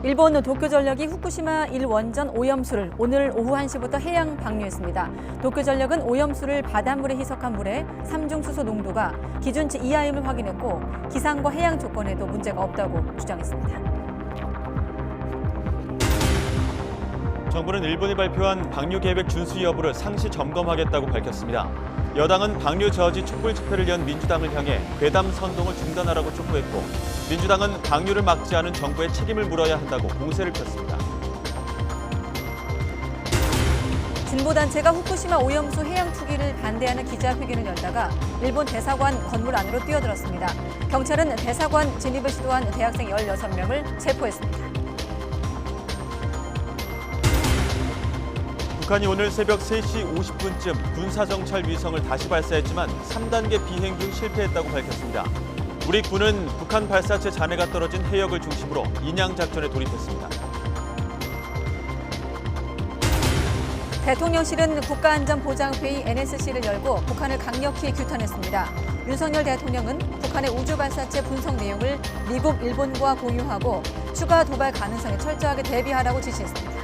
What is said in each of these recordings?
일본 도쿄전력이 후쿠시마 1원전 오염수를 오늘 오후 1시부터 해양 방류했습니다. 도쿄전력은 오염수를 바닷물에 희석한 물에 삼중수소 농도가 기준치 이하임을 확인했고 기상과 해양 조건에도 문제가 없다고 주장했습니다. 정부는 일본이 발표한 방류 계획 준수 여부를 상시 점검하겠다고 밝혔습니다. 여당은 방류 저지 촛불 집회를 연 민주당을 향해 괴담 선동을 중단하라고 촉구했고 민주당은 방류를 막지 않은 정부의 책임을 물어야 한다고 공세를 폈습니다. 진보단체가 후쿠시마 오염수 해양 투기를 반대하는 기자회견을 열다가 일본 대사관 건물 안으로 뛰어들었습니다. 경찰은 대사관 진입을 시도한 대학생 16명을 체포했습니다. 북한이 오늘 새벽 3시 50분쯤 군사정찰 위성을 다시 발사했지만 3단계 비행 중 실패했다고 밝혔습니다. 우리 군은 북한 발사체 잔해가 떨어진 해역을 중심으로 인양 작전에 돌입했습니다. 대통령실은 국가안전보장회의 NSC를 열고 북한을 강력히 규탄했습니다. 윤석열 대통령은 북한의 우주 발사체 분석 내용을 미국, 일본과 공유하고 추가 도발 가능성에 철저하게 대비하라고 지시했습니다.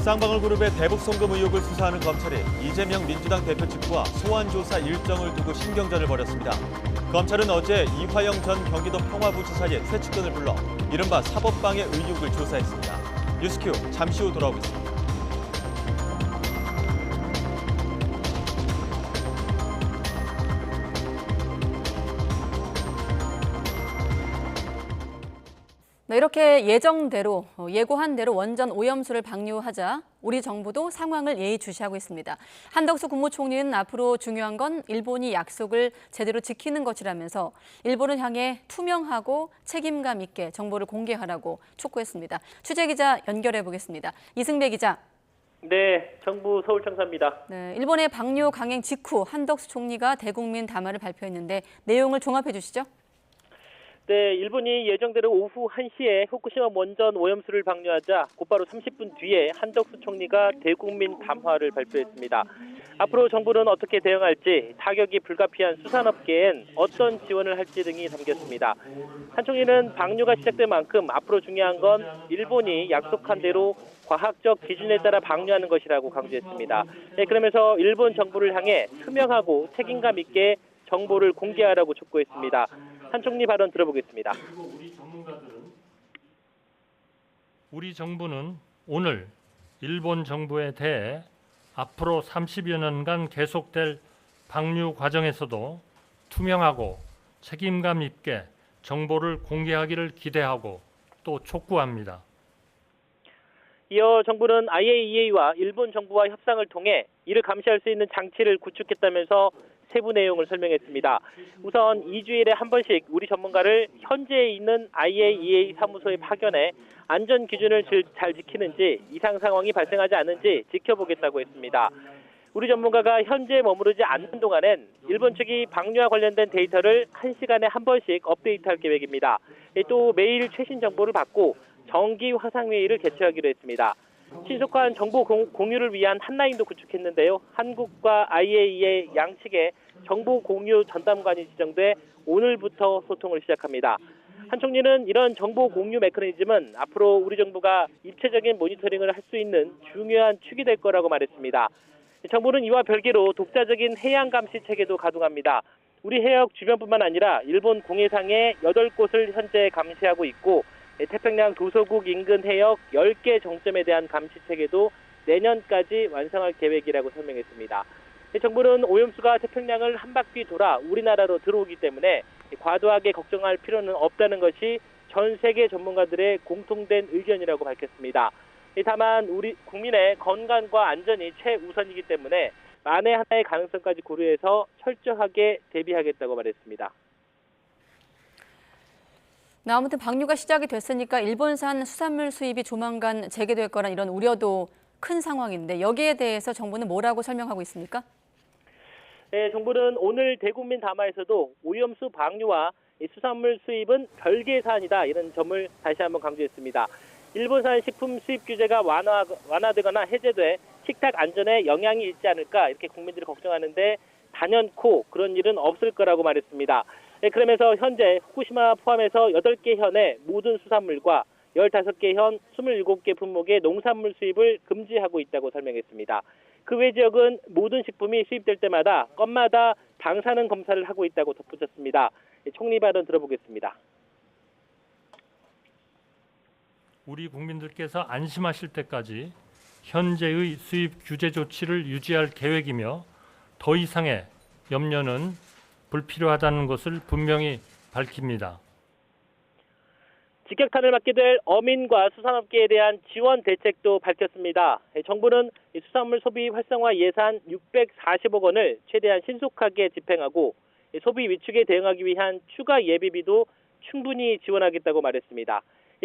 쌍방울 그룹의 대북 송금 의혹을 수사하는 검찰이 이재명 민주당 대표 측과 소환 조사 일정을 두고 신경전을 벌였습니다. 검찰은 어제 이화영 전 경기도 평화부지사의 최측근을 불러 이른바 사법방해 의혹을 조사했습니다. 뉴스큐 잠시 후 돌아오겠습니다. 네, 이렇게 예고한 대로 원전 오염수를 방류하자 우리 정부도 상황을 예의주시하고 있습니다. 한덕수 국무총리는 앞으로 중요한 건 일본이 약속을 제대로 지키는 것이라면서 일본을 향해 투명하고 책임감 있게 정보를 공개하라고 촉구했습니다. 취재기자 연결해 보겠습니다. 이승배 기자. 네, 정부 서울청사입니다. 네, 일본의 방류 강행 직후 한덕수 총리가 대국민 담화를 발표했는데 내용을 종합해 주시죠. 네, 일본이 예정대로 오후 1시에 후쿠시마 원전 오염수를 방류하자 곧바로 30분 뒤에 한덕수 총리가 대국민 담화를 발표했습니다. 앞으로 정부는 어떻게 대응할지, 타격이 불가피한 수산업계엔 어떤 지원을 할지 등이 담겼습니다. 한 총리는 방류가 시작된 만큼 앞으로 중요한 건 일본이 약속한 대로 과학적 기준에 따라 방류하는 것이라고 강조했습니다. 네, 그러면서 일본 정부를 향해 투명하고 책임감 있게 정보를 공개하라고 촉구했습니다. 한 총리 발언 들어보겠습니다. 우리 정부는 오늘 일본 정부에 대해 앞으로 30여 년간 계속될 방류 과정에서도 투명하고 책임감 있게 정보를 공개하기를 기대하고 또 촉구합니다. 이어 정부는 IAEA와 일본 정부와 협상을 통해 이를 감시할 수 있는 장치를 구축했다면서 세부 내용을 설명했습니다. 우선 2주일에 한 번씩 우리 전문가를 현재에 있는 IAEA 사무소에 파견해 안전 기준을 잘 지키는지 이상 상황이 발생하지 않는지 지켜보겠다고 했습니다. 우리 전문가가 현재에 머무르지 않는 동안엔 일본 측이 방류와 관련된 데이터를 1시간에 한 번씩 업데이트할 계획입니다. 또 매일 최신 정보를 받고 정기 화상회의를 개최하기로 했습니다. 신속한 정보 공유를 위한 한라인도 구축했는데요. 한국과 IAEA 양측에 정보 공유 전담관이 지정돼 오늘부터 소통을 시작합니다. 한 총리는 이런 정보 공유 메커니즘은 앞으로 우리 정부가 입체적인 모니터링을 할 수 있는 중요한 축이 될 거라고 말했습니다. 정부는 이와 별개로 독자적인 해양 감시 체계도 가동합니다. 우리 해역 주변뿐만 아니라 일본 공해상의 8곳을 현재 감시하고 있고 태평양 도서국 인근 해역 10개 정점에 대한 감시 체계도 내년까지 완성할 계획이라고 설명했습니다. 정부는 오염수가 태평양을 한 바퀴 돌아 우리나라로 들어오기 때문에 과도하게 걱정할 필요는 없다는 것이 전 세계 전문가들의 공통된 의견이라고 밝혔습니다. 다만 우리 국민의 건강과 안전이 최우선이기 때문에 만에 하나의 가능성까지 고려해서 철저하게 대비하겠다고 말했습니다. 아무튼 방류가 시작이 됐으니까 일본산 수산물 수입이 조만간 재개될 거란 이런 우려도 큰 상황인데 여기에 대해서 정부는 뭐라고 설명하고 있습니까? 네, 정부는 오늘 대국민 담화에서도 오염수 방류와 수산물 수입은 별개의 사안이다 이런 점을 다시 한번 강조했습니다. 일본산 식품 수입 규제가 완화되거나 해제돼 식탁 안전에 영향이 있지 않을까 이렇게 국민들이 걱정하는데 단연코 그런 일은 없을 거라고 말했습니다. 그러면서 현재 후쿠시마 포함해서 8개 현의 모든 수산물과 15개 현 27개 품목의 농산물 수입을 금지하고 있다고 설명했습니다. 그 외 지역은 모든 식품이 수입될 때마다 건마다 방사능 검사를 하고 있다고 덧붙였습니다. 총리 발언 들어보겠습니다. 우리 국민들께서 안심하실 때까지 현재의 수입 규제 조치를 유지할 계획이며 더 이상의 염려는 불필요하다는 것을 분명히 밝힙니다. 직격탄을 맞게 될 어민과 수산업계에 대한 지원 대책도 밝혔습니다. 정부는 수산물 소비 활성화 예산 640억 원을 최대한 신속하게 집행하고 소비 위축에 대응하기 위한 추가 예비비도 충분히 지원하겠다고 말했습니다.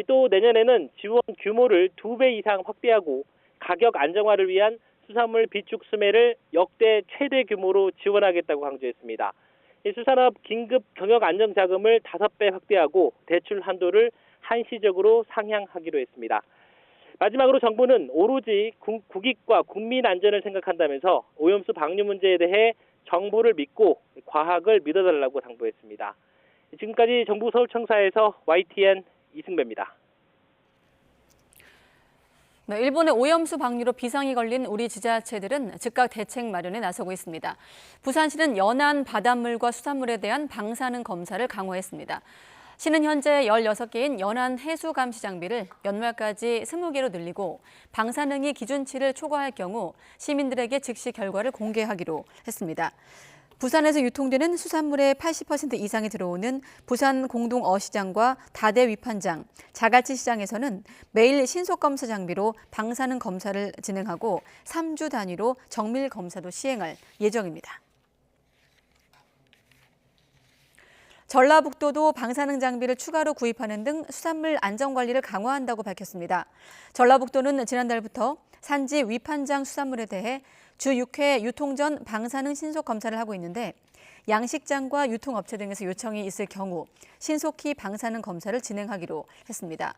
또 내년에는 지원 규모를 2배 이상 확대하고 가격 안정화를 위한 수산물 비축 수매를 역대 최대 규모로 지원하겠다고 강조했습니다. 수산업 긴급 경영 안정 자금을 5배 확대하고 대출 한도를 한시적으로 상향하기로 했습니다. 마지막으로 정부는 오로지 국익과 국민 안전을 생각한다면서 오염수 방류 문제에 대해 정부를 믿고 과학을 믿어달라고 당부했습니다. 지금까지 정부 서울청사에서 YTN 이승배입니다. 네, 일본의 오염수 방류로 비상이 걸린 우리 지자체들은 즉각 대책 마련에 나서고 있습니다. 부산시는 연안 바닷물과 수산물에 대한 방사능 검사를 강화했습니다. 시는 현재 16개인 연안 해수 감시 장비를 연말까지 20개로 늘리고 방사능이 기준치를 초과할 경우 시민들에게 즉시 결과를 공개하기로 했습니다. 부산에서 유통되는 수산물의 80% 이상이 들어오는 부산 공동 어시장과 다대 위판장, 자갈치 시장에서는 매일 신속검사 장비로 방사능 검사를 진행하고 3주 단위로 정밀 검사도 시행할 예정입니다. 전라북도도 방사능 장비를 추가로 구입하는 등 수산물 안전관리를 강화한다고 밝혔습니다. 전라북도는 지난달부터 산지 위판장 수산물에 대해 주 6회 유통 전 방사능 신속 검사를 하고 있는데 양식장과 유통업체 등에서 요청이 있을 경우 신속히 방사능 검사를 진행하기로 했습니다.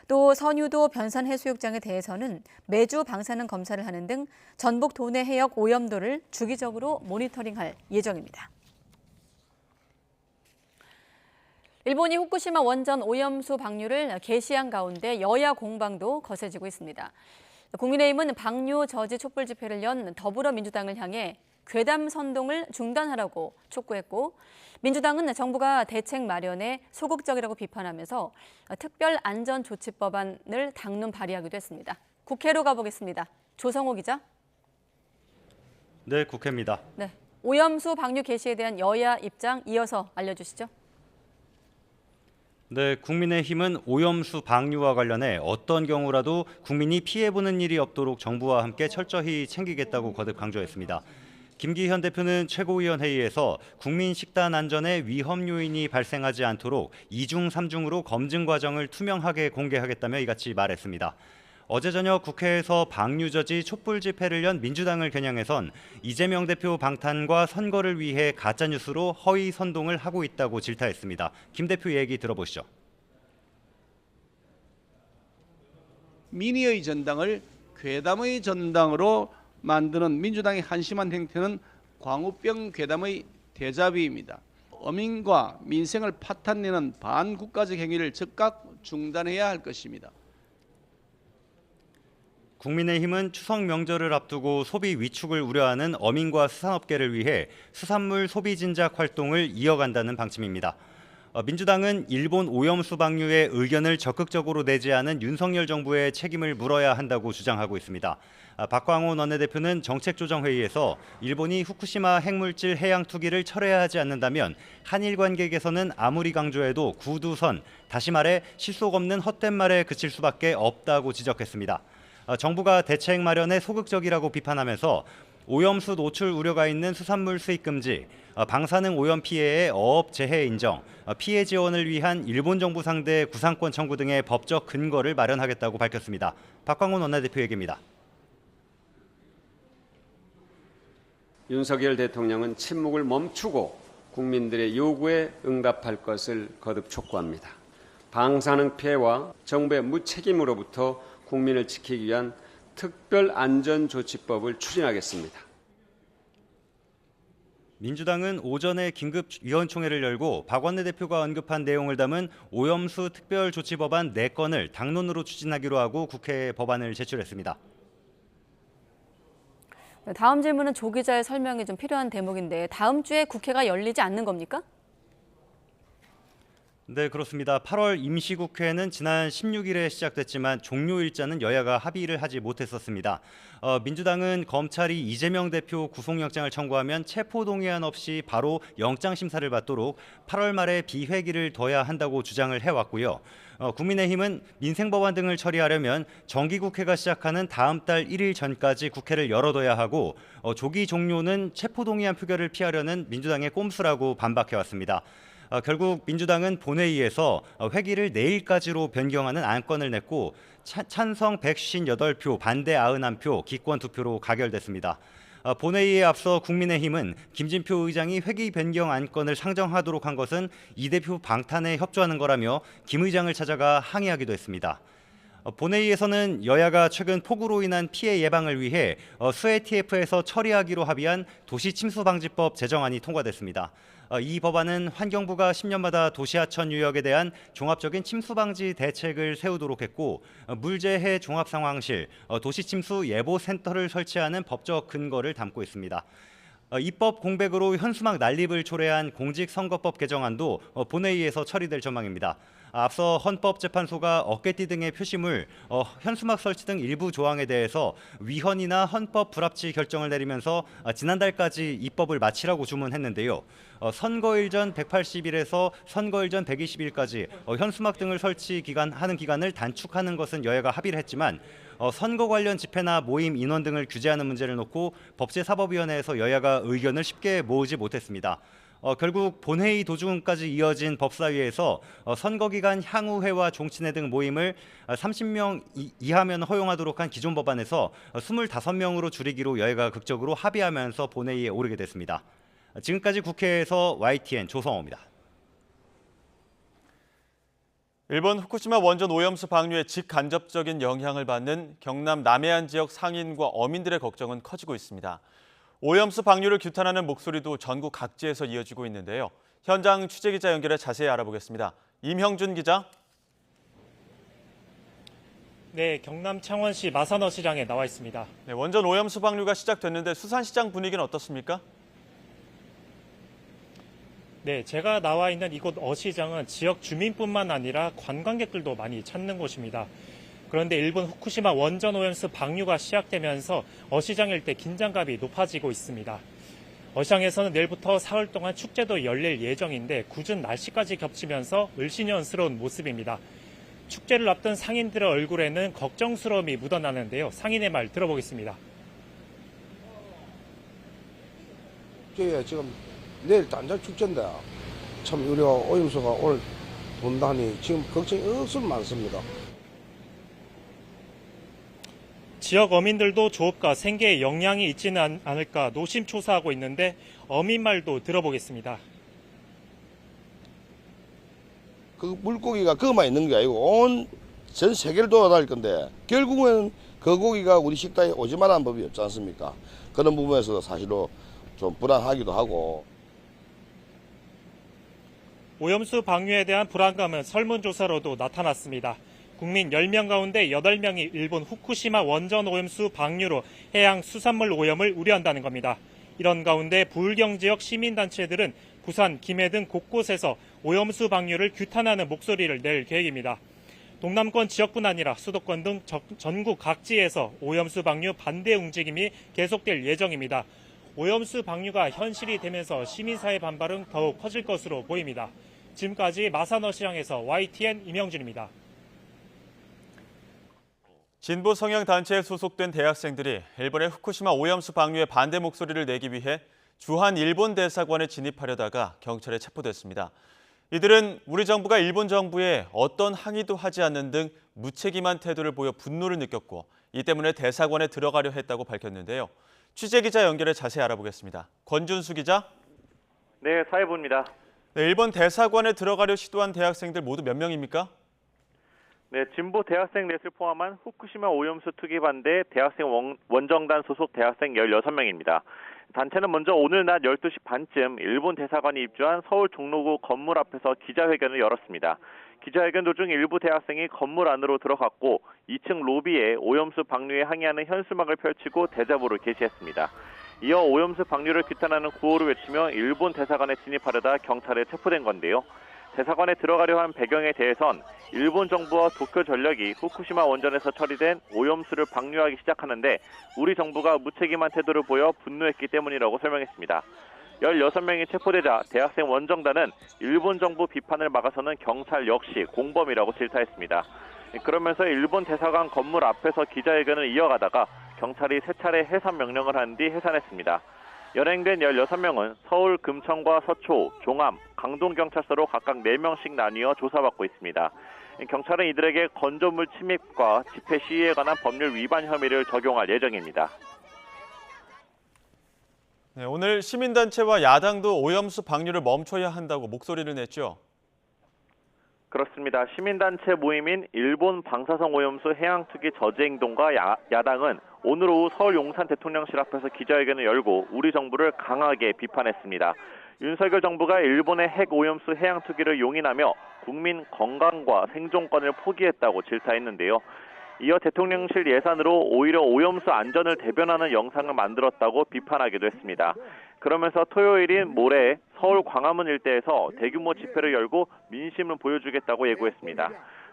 또 선유도 변산해수욕장에 대해서는 매주 방사능 검사를 하는 등 전북 도내 해역 오염도를 주기적으로 모니터링할 예정입니다. 일본이 후쿠시마 원전 오염수 방류를 개시한 가운데 여야 공방도 거세지고 있습니다. 국민의힘은 방류 저지 촛불 집회를 연 더불어민주당을 향해 괴담 선동을 중단하라고 촉구했고 민주당은 정부가 대책 마련에 소극적이라고 비판하면서 특별안전조치법안을 당론 발의하기도 했습니다. 국회로 가보겠습니다. 조성호 기자. 네, 국회입니다. 네, 오염수 방류 개시에 대한 여야 입장 이어서 알려주시죠. 네, 국민의힘은 오염수 방류와 관련해 어떤 경우라도 국민이 피해보는 일이 없도록 정부와 함께 철저히 챙기겠다고 거듭 강조했습니다. 김기현 대표는 최고위원회의에서 국민 식단 안전에 위험 요인이 발생하지 않도록 2중, 3중으로 검증 과정을 투명하게 공개하겠다며 이같이 말했습니다. 어제 저녁 국회에서 방류저지 촛불 집회를 연 민주당을 겨냥해선 이재명 대표 방탄과 선거를 위해 가짜뉴스로 허위 선동을 하고 있다고 질타했습니다. 김 대표 얘기 들어보시죠. 민의의 전당을 괴담의 전당으로 만드는 민주당의 한심한 행태는 광우병 괴담의 대자비입니다. 어민과 민생을 파탄내는 반국가적 행위를 즉각 중단해야 할 것입니다. 국민의힘은 추석 명절을 앞두고 소비 위축을 우려하는 어민과 수산업계를 위해 수산물 소비 진작 활동을 이어간다는 방침입니다. 민주당은 일본 오염수 방류에 의견을 적극적으로 내지 않은 윤석열 정부의 책임을 물어야 한다고 주장하고 있습니다. 박광온 원내대표는 정책조정회의에서 일본이 후쿠시마 핵물질 해양 투기를 철회하지 않는다면 한일 관계 개선은 아무리 강조해도 구두선, 다시 말해 실속 없는 헛된 말에 그칠 수밖에 없다고 지적했습니다. 정부가 대책 마련에 소극적이라고 비판하면서 오염수 노출 우려가 있는 수산물 수입 금지, 방사능 오염 피해의 어업 재해 인정, 피해 지원을 위한 일본 정부 상대 구상권 청구 등의 법적 근거를 마련하겠다고 밝혔습니다. 박광온 원내대표 얘기입니다. 윤석열 대통령은 침묵을 멈추고 국민들의 요구에 응답할 것을 거듭 촉구합니다. 방사능 피해와 정부의 무책임으로부터 국민을 지키기 위한 특별안전조치법을 추진하겠습니다. 민주당은 오전에 긴급위원총회를 열고 박원내 대표가 언급한 내용을 담은 오염수 특별조치법안 4건을 당론으로 추진하기로 하고 국회에 법안을 제출했습니다. 다음 질문은 조 기자의 설명이 좀 필요한 대목인데 다음 주에 국회가 열리지 않는 겁니까? 네, 그렇습니다. 8월 임시국회는 지난 16일에 시작됐지만 종료 일자는 여야가 합의를 하지 못했었습니다. 민주당은 검찰이 이재명 대표 구속영장을 청구하면 체포동의안 없이 바로 영장 심사를 받도록 8월 말에 비회기를 둬야 한다고 주장을 해왔고요. 국민의힘은 민생법안 등을 처리하려면 정기국회가 시작하는 다음 달 1일 전까지 국회를 열어둬야 하고 조기 종료는 체포동의안 표결을 피하려는 민주당의 꼼수라고 반박해왔습니다. 결국 민주당은 본회의에서 회기를 내일까지로 변경하는 안건을 냈고 찬성 158표, 반대 91표, 기권 2표로 가결됐습니다. 본회의에 앞서 국민의힘은 김진표 의장이 회기 변경 안건을 상정하도록 한 것은 이 대표 방탄에 협조하는 거라며 김 의장을 찾아가 항의하기도 했습니다. 본회의에서는 여야가 최근 폭우로 인한 피해 예방을 위해 수해 TF에서 처리하기로 합의한 도시침수방지법 제정안이 통과됐습니다. 이 법안은 환경부가 10년마다 도시하천 유역에 대한 종합적인 침수방지 대책을 세우도록 했고 물재해 종합상황실, 도시침수 예보센터를 설치하는 법적 근거를 담고 있습니다. 입법 공백으로 현수막 난립을 초래한 공직선거법 개정안도 본회의에서 처리될 전망입니다. 앞서 헌법재판소가 어깨띠 등의 표시물, 현수막 설치 등 일부 조항에 대해서 위헌이나 헌법 불합치 결정을 내리면서 지난달까지 입법을 마치라고 주문했는데요. 선거일 전 180일에서 선거일 전 120일까지 현수막 등을 하는 기간을 단축하는 것은 여야가 합의를 했지만 선거 관련 집회나 모임 인원 등을 규제하는 문제를 놓고 법제사법위원회에서 여야가 의견을 쉽게 모으지 못했습니다. 결국 본회의 도중까지 이어진 법사위에서 선거기간 향후회와 종친회 등 모임을 30명 이하면 허용하도록 한 기존 법안에서 25명으로 줄이기로 여야가 극적으로 합의하면서 본회의에 오르게 됐습니다. 지금까지 국회에서 YTN 조성호입니다. 일본 후쿠시마 원전 오염수 방류에 직간접적인 영향을 받는 경남 남해안 지역 상인과 어민들의 걱정은 커지고 있습니다. 오염수 방류를 규탄하는 목소리도 전국 각지에서 이어지고 있는데요. 현장 취재기자 연결해 자세히 알아보겠습니다. 임형준 기자. 네, 경남 창원시 마산어 시장에 나와 있습니다. 네, 원전 오염수 방류가 시작됐는데 수산시장 분위기는 어떻습니까? 네, 제가 나와 있는 이곳 어시장은 지역 주민뿐만 아니라 관광객들도 많이 찾는 곳입니다. 그런데 일본 후쿠시마 원전 오염수 방류가 시작되면서 어시장 일대 긴장감이 높아지고 있습니다. 어시장에서는 내일부터 사흘 동안 축제도 열릴 예정인데 궂은 날씨까지 겹치면서 을씨년스러운 모습입니다. 축제를 앞둔 상인들의 얼굴에는 걱정스러움이 묻어나는데요. 상인의 말 들어보겠습니다. 지금 내일 단장 축제인데 참 우리가 오염수가 오늘 돈다니 지금 걱정이 엄청 많습니다. 지역 어민들도 조업과 생계에 영향이 있지는 않을까 노심초사하고 있는데 어민 말도 들어보겠습니다. 그 물고기가 그것만 있는 게 아니고 온 전 세계를 돌아다닐 건데 결국은 그 고기가 우리 식당에 오지 말라는 법이 없지 않습니까? 그런 부분에서 사실로 좀 불안하기도 하고. 오염수 방류에 대한 불안감은 설문조사로도 나타났습니다. 국민 10명 가운데 8명이 일본 후쿠시마 원전 오염수 방류로 해양 수산물 오염을 우려한다는 겁니다. 이런 가운데 부울경지역 시민단체들은 부산, 김해 등 곳곳에서 오염수 방류를 규탄하는 목소리를 낼 계획입니다. 동남권 지역뿐 아니라 수도권 등 전국 각지에서 오염수 방류 반대 움직임이 계속될 예정입니다. 오염수 방류가 현실이 되면서 시민사회 반발은 더욱 커질 것으로 보입니다. 지금까지 마산어시장에서 YTN 임영준입니다. 진보 성향 단체에 소속된 대학생들이 일본의 후쿠시마 오염수 방류에 반대 목소리를 내기 위해 주한 일본 대사관에 진입하려다가 경찰에 체포됐습니다. 이들은 우리 정부가 일본 정부에 어떤 항의도 하지 않는 등 무책임한 태도를 보여 분노를 느꼈고 이 때문에 대사관에 들어가려 했다고 밝혔는데요. 취재기자 연결해 자세히 알아보겠습니다. 권준수 기자. 네, 사회부입니다. 네, 일본 대사관에 들어가려 시도한 대학생들 모두 몇 명입니까? 네, 진보 대학생 넷을 포함한 후쿠시마 오염수 투기 반대 대학생 원정단 소속 대학생 16명입니다. 단체는 먼저 오늘 낮 12시 반쯤 일본 대사관이 입주한 서울 종로구 건물 앞에서 기자회견을 열었습니다. 기자회견 도중 일부 대학생이 건물 안으로 들어갔고 2층 로비에 오염수 방류에 항의하는 현수막을 펼치고 대자보를 게시했습니다. 이어 오염수 방류를 규탄하는 구호를 외치며 일본 대사관에 진입하려다 경찰에 체포된 건데요. 대사관에 들어가려 한 배경에 대해선 일본 정부와 도쿄전력이 후쿠시마 원전에서 처리된 오염수를 방류하기 시작하는데 우리 정부가 무책임한 태도를 보여 분노했기 때문이라고 설명했습니다. 16명이 체포되자 대학생 원정단은 일본 정부 비판을 막아서는 경찰 역시 공범이라고 질타했습니다. 그러면서 일본 대사관 건물 앞에서 기자회견을 이어가다가 경찰이 세 차례 해산 명령을 한 뒤 해산했습니다. 연행된 16명은 서울 금천과 서초, 종암, 강동경찰서로 각각 4명씩 나뉘어 조사받고 있습니다. 경찰은 이들에게 건조물 침입과 집회 시위에 관한 법률 위반 혐의를 적용할 예정입니다. 네, 오늘 시민단체와 야당도 오염수 방류를 멈춰야 한다고 목소리를 냈죠. 그렇습니다. 시민단체 모임인 일본 방사성 오염수 해양투기 저지행동과 야당은 오늘 오후 서울 용산 대통령실 앞에서 기자회견을 열고 우리 정부를 강하게 비판했습니다. 윤석열 정부가 일본의 핵 오염수 해양투기를 용인하며 국민 건강과 생존권을 포기했다고 질타했는데요. 이어 대통령실 예산으로 오히려 오염수 안전을 대변하는 영상을 만들었다고 비판하기도 했습니다. 그러면서 토요일인 모레 서울 광화문 일대에서 대규모 집회를 열고 민심을 보여주겠다고 예고했습니다.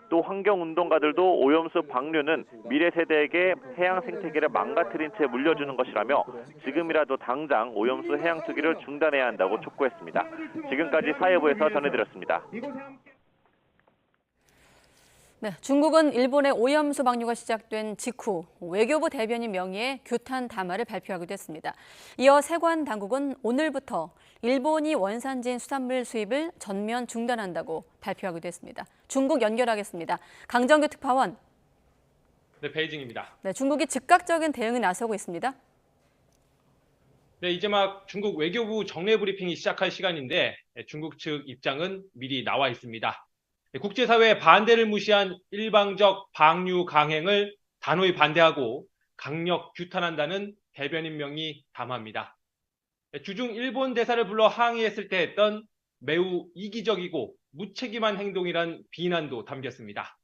또 환경운동가들도 오염수 방류는 미래 세대에게 해양 생태계를 망가뜨린 채 물려주는 것이라며 지금이라도 당장 오염수 해양 투기를 중단해야 한다고 촉구했습니다. 지금까지 사회부에서 전해드렸습니다. 네, 중국은 일본의 오염수 방류가 시작된 직후 외교부 대변인 명의의 규탄 담화를 발표하기도 했습니다. 이어 세관 당국은 오늘부터 일본이 원산지인 수산물 수입을 전면 중단한다고 발표하기도 했습니다. 중국 연결하겠습니다. 강정규 특파원. 네, 베이징입니다. 네, 중국이 즉각적인 대응에 나서고 있습니다. 네, 이제 막 중국 외교부 정례 브리핑이 시작할 시간인데 중국 측 입장은 미리 나와 있습니다. 국제사회의 반대를 무시한 일방적 방류 강행을 단호히 반대하고 강력 규탄한다는 대변인 명의 담화입니다. 주중 일본 대사를 불러 항의했을 때 했던 매우 이기적이고 무책임한 행동이란 비난도 담겼습니다.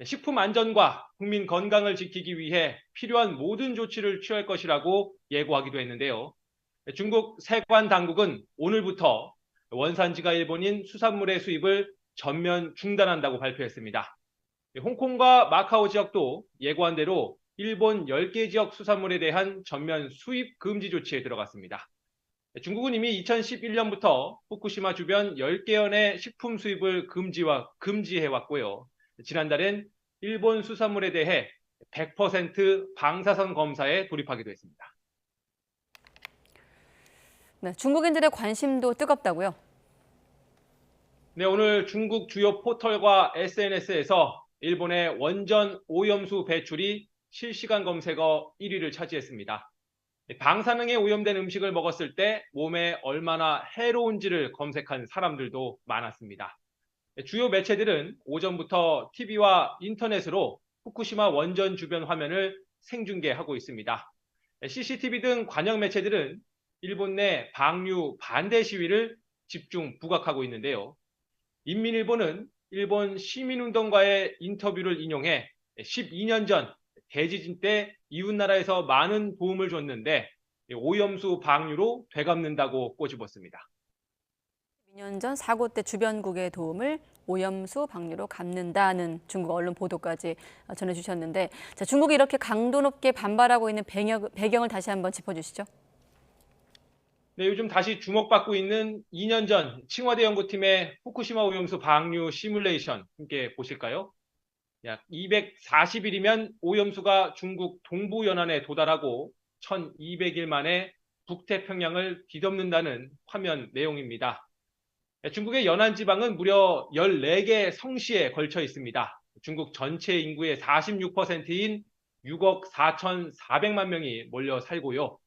식품 안전과 국민 건강을 지키기 위해 필요한 모든 조치를 취할 것이라고 예고하기도 했는데요. 중국 세관 당국은 오늘부터 원산지가 일본인 수산물의 수입을 전면 중단한다고 발표했습니다. 홍콩과 마카오 지역도 예고한 대로 일본 10개 지역 수산물에 대한 전면 수입 금지 조치에 들어갔습니다. 중국은 이미 2011년부터 후쿠시마 주변 10개연의 식품 수입을 금지해왔고요. 지난달엔 일본 수산물에 대해 100% 방사선 검사에 돌입하기도 했습니다. 네, 중국인들의 관심도 뜨겁다고요? 네, 오늘 중국 주요 포털과 SNS에서 일본의 원전 오염수 배출이 실시간 검색어 1위를 차지했습니다. 방사능에 오염된 음식을 먹었을 때 몸에 얼마나 해로운지를 검색한 사람들도 많았습니다. 주요 매체들은 오전부터 TV와 인터넷으로 후쿠시마 원전 주변 화면을 생중계하고 있습니다. CCTV 등 관영 매체들은 일본 내 방류 반대 시위를 집중 부각하고 있는데요. 인민일보는 일본 시민운동가의 인터뷰를 인용해 12년 전 대지진 때 이웃나라에서 많은 도움을 줬는데 오염수 방류로 되갚는다고 꼬집었습니다. 2년 전 사고 때 주변국의 도움을 오염수 방류로 갚는다는 중국 언론 보도까지 전해주셨는데, 자, 중국이 이렇게 강도 높게 반발하고 있는 배경을 다시 한번 짚어주시죠. 네, 요즘 다시 주목받고 있는 2년 전 칭화대 연구팀의 후쿠시마 오염수 방류 시뮬레이션 함께 보실까요? 약 240일이면 오염수가 중국 동부 연안에 도달하고 1200일 만에 북태평양을 뒤덮는다는 화면 내용입니다. 중국의 연안 지방은 무려 14개 성시에 걸쳐 있습니다. 중국 전체 인구의 46%인 6억 4,400만 명이 몰려 살고요.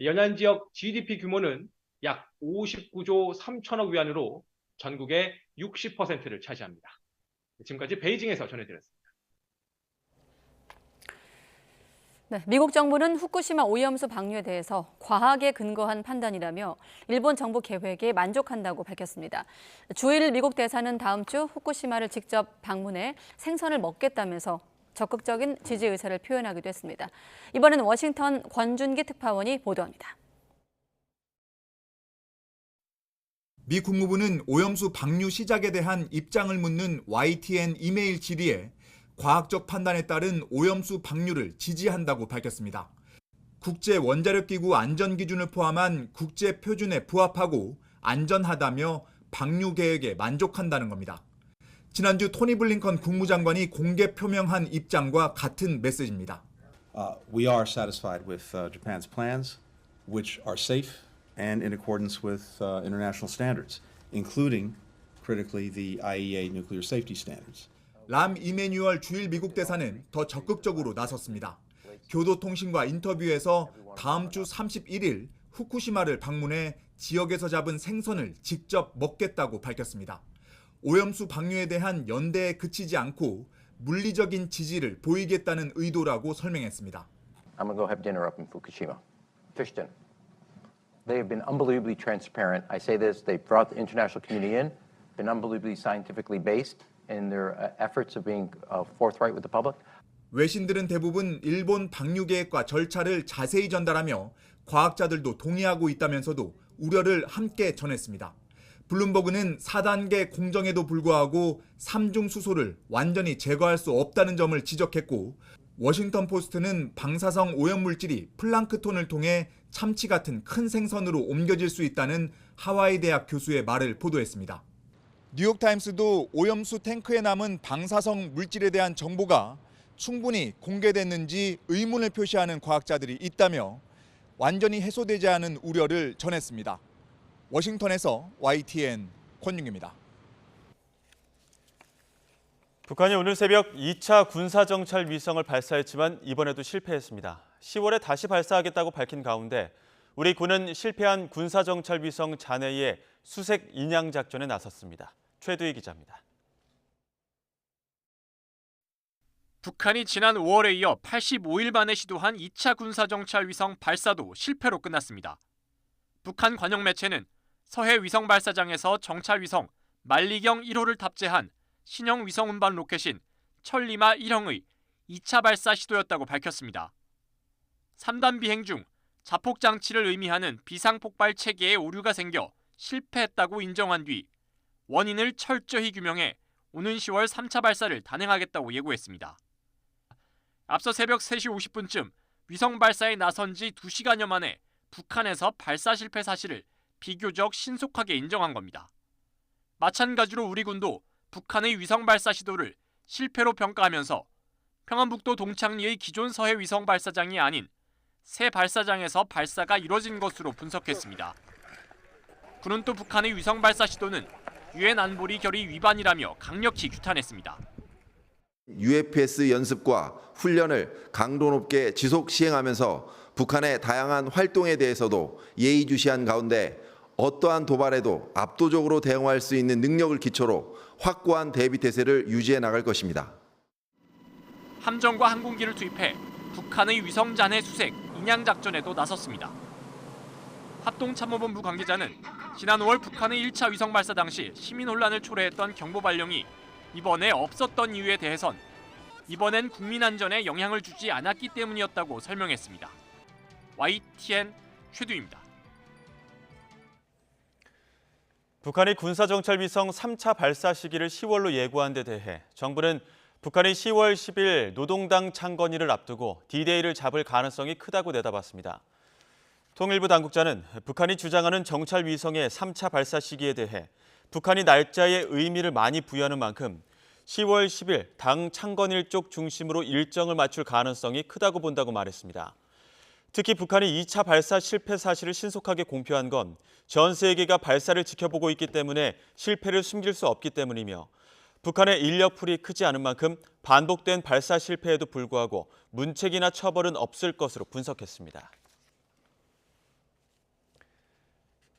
연안 지역 GDP 규모는 약 59조 3천억 위안으로 전국의 60%를 차지합니다. 지금까지 베이징에서 전해드렸습니다. 네, 미국 정부는 후쿠시마 오염수 방류에 대해서 과학에 근거한 판단이라며 일본 정부 계획에 만족한다고 밝혔습니다. 주일 미국 대사는 다음 주 후쿠시마를 직접 방문해 생선을 먹겠다면서 적극적인 지지 의사를 표현하기도 했습니다. 이번엔 워싱턴 권준기 특파원이 보도합니다. 미 국무부는 오염수 방류 시작에 대한 입장을 묻는 YTN 이메일 질의에 과학적 판단에 따른 오염수 방류를 지지한다고 밝혔습니다. 국제 원자력기구 안전기준을 포함한 국제 표준에 부합하고 안전하다며 방류 계획에 만족한다는 겁니다. 지난주 토니 블링컨 국무장관이 공개 표명한 입장과 같은 메시지입니다. We are satisfied with Japan's plans, which are safe and in accordance with international standards, including, critically, the IAEA nuclear safety standards. 람 이메뉴얼 주일 미국 대사는 더 적극적으로 나섰습니다. 교도통신과 인터뷰에서 다음 주 31일 후쿠시마를 방문해 지역에서 잡은 생선을 직접 먹겠다고 밝혔습니다. 오염수 방류에 대한 연대에 그치지 않고 물리적인 지지를 보이겠다는 의도라고 설명했습니다. I'm going to go have dinner up in Fukushima. Fish dinner. They have been unbelievably transparent. I say this, they've brought the international community in, been unbelievably scientifically based in their efforts of being forthright with the public. 외신들은 대부분 일본 방류 계획과 절차를 자세히 전달하며 과학자들도 동의하고 있다면서도 우려를 함께 전했습니다. 블룸버그는 4단계 공정에도 불구하고 3중 수소를 완전히 제거할 수 없다는 점을 지적했고, 워싱턴 포스트는 방사성 오염물질이 플랑크톤을 통해 참치 같은 큰 생선으로 옮겨질 수 있다는 하와이 대학 교수의 말을 보도했습니다. 뉴욕타임스도 오염수 탱크에 남은 방사성 물질에 대한 정보가 충분히 공개됐는지 의문을 표시하는 과학자들이 있다며 완전히 해소되지 않은 우려를 전했습니다. 워싱턴에서 YTN 권윤기입니다. 북한이 오늘 새벽 2차 군사정찰 위성을 발사했지만 이번에도 실패했습니다. 10월에 다시 발사하겠다고 밝힌 가운데 우리 군은 실패한 군사정찰 위성 잔해의 수색 인양 작전에 나섰습니다. 최두희 기자입니다. 북한이 지난 5월에 이어 85일 만에 시도한 2차 군사정찰 위성 발사도 실패로 끝났습니다. 북한 관영 매체는 서해 위성 발사장에서 정찰 위성 만리경 1호를 탑재한 신형 위성 운반 로켓인 천리마 1형의 2차 발사 시도였다고 밝혔습니다. 3단 비행 중 자폭 장치를 의미하는 비상폭발 체계에 오류가 생겨 실패했다고 인정한 뒤 원인을 철저히 규명해 오는 10월 3차 발사를 단행하겠다고 예고했습니다. 앞서 새벽 3시 50분쯤 위성 발사에 나선 지 2시간여 만에 북한에서 발사 실패 사실을 비교적 신속하게 인정한 겁니다. 마찬가지로 우리 군도 북한의 위성 발사 시도를 실패로 평가하면서 평안북도 동창리의 기존 서해 위성 발사장이 아닌 새 발사장에서 발사가 이뤄진 것으로 분석했습니다. 군은 또 북한의 위성 발사 시도는 유엔 안보리 결의 위반이라며 강력히 규탄했습니다. UFS 연습과 훈련을 강도 높게 지속 시행하면서 북한의 다양한 활동에 대해서도 예의주시한 가운데 어떠한 도발에도 압도적으로 대응할 수 있는 능력을 기초로 확고한 대비 태세를 유지해 나갈 것입니다. 함정과 항공기를 투입해 북한의 위성 잔해 수색 인양 작전에도 나섰습니다. 합동참모본부 관계자는 지난 5월 북한의 1차 위성 발사 당시 시민 혼란을 초래했던 경보 발령이 이번에 없었던 이유에 대해선 이번엔 국민 안전에 영향을 주지 않았기 때문이었다고 설명했습니다. YTN 최두입니다. 북한이 군사정찰 위성 3차 발사 시기를 10월로 예고한 데 대해 정부는 북한이 10월 10일 노동당 창건일을 앞두고 D-Day를 잡을 가능성이 크다고 내다봤습니다. 통일부 당국자는 북한이 주장하는 정찰 위성의 3차 발사 시기에 대해 북한이 날짜에 의미를 많이 부여하는 만큼 10월 10일 당 창건일 쪽 중심으로 일정을 맞출 가능성이 크다고 본다고 말했습니다. 특히 북한이 2차 발사 실패 사실을 신속하게 공표한 건 전 세계가 발사를 지켜보고 있기 때문에 실패를 숨길 수 없기 때문이며 북한의 인력풀이 크지 않은 만큼 반복된 발사 실패에도 불구하고 문책이나 처벌은 없을 것으로 분석했습니다.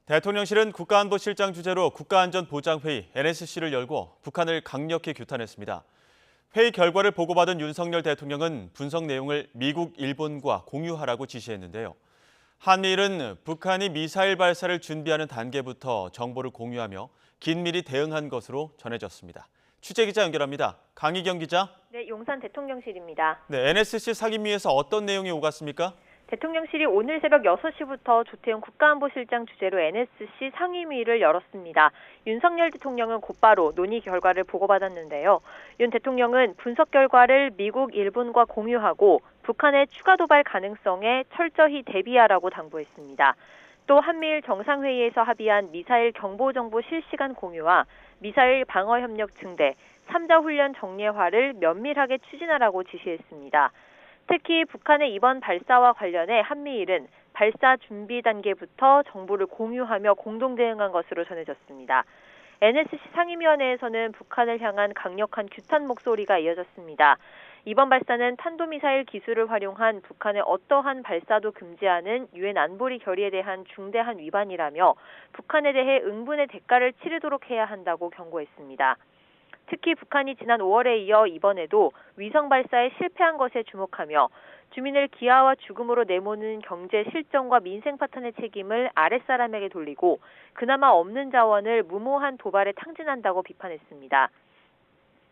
대통령실은 국가안보실장 주재로 국가안전보장회의 NSC를 열고 북한을 강력히 규탄했습니다. 회의 결과를 보고받은 윤석열 대통령은 분석 내용을 미국, 일본과 공유하라고 지시했는데요. 한미일은 북한이 미사일 발사를 준비하는 단계부터 정보를 공유하며 긴밀히 대응한 것으로 전해졌습니다. 취재기자 연결합니다. 강희경 기자. 네, 용산 대통령실입니다. 네, NSC 상임위에서 어떤 내용이 오갔습니까? 대통령실이 오늘 새벽 6시부터 조태용 국가안보실장 주재로 NSC 상임위를 열었습니다. 윤석열 대통령은 곧바로 논의 결과를 보고받았는데요. 윤 대통령은 분석 결과를 미국, 일본과 공유하고 북한의 추가 도발 가능성에 철저히 대비하라고 당부했습니다. 또 한미일 정상회의에서 합의한 미사일 경보정보 실시간 공유와 미사일 방어협력 증대, 3자 훈련 정례화를 면밀하게 추진하라고 지시했습니다. 특히 북한의 이번 발사와 관련해 한미일은 발사 준비 단계부터 정보를 공유하며 공동 대응한 것으로 전해졌습니다. NSC 상임위원회에서는 북한을 향한 강력한 규탄 목소리가 이어졌습니다. 이번 발사는 탄도미사일 기술을 활용한 북한의 어떠한 발사도 금지하는 유엔 안보리 결의에 대한 중대한 위반이라며 북한에 대해 응분의 대가를 치르도록 해야 한다고 경고했습니다. 특히 북한이 지난 5월에 이어 이번에도 위성 발사에 실패한 것에 주목하며 주민을 기아와 죽음으로 내모는 경제 실정과 민생 파탄의 책임을 아랫사람에게 돌리고 그나마 없는 자원을 무모한 도발에 탕진한다고 비판했습니다.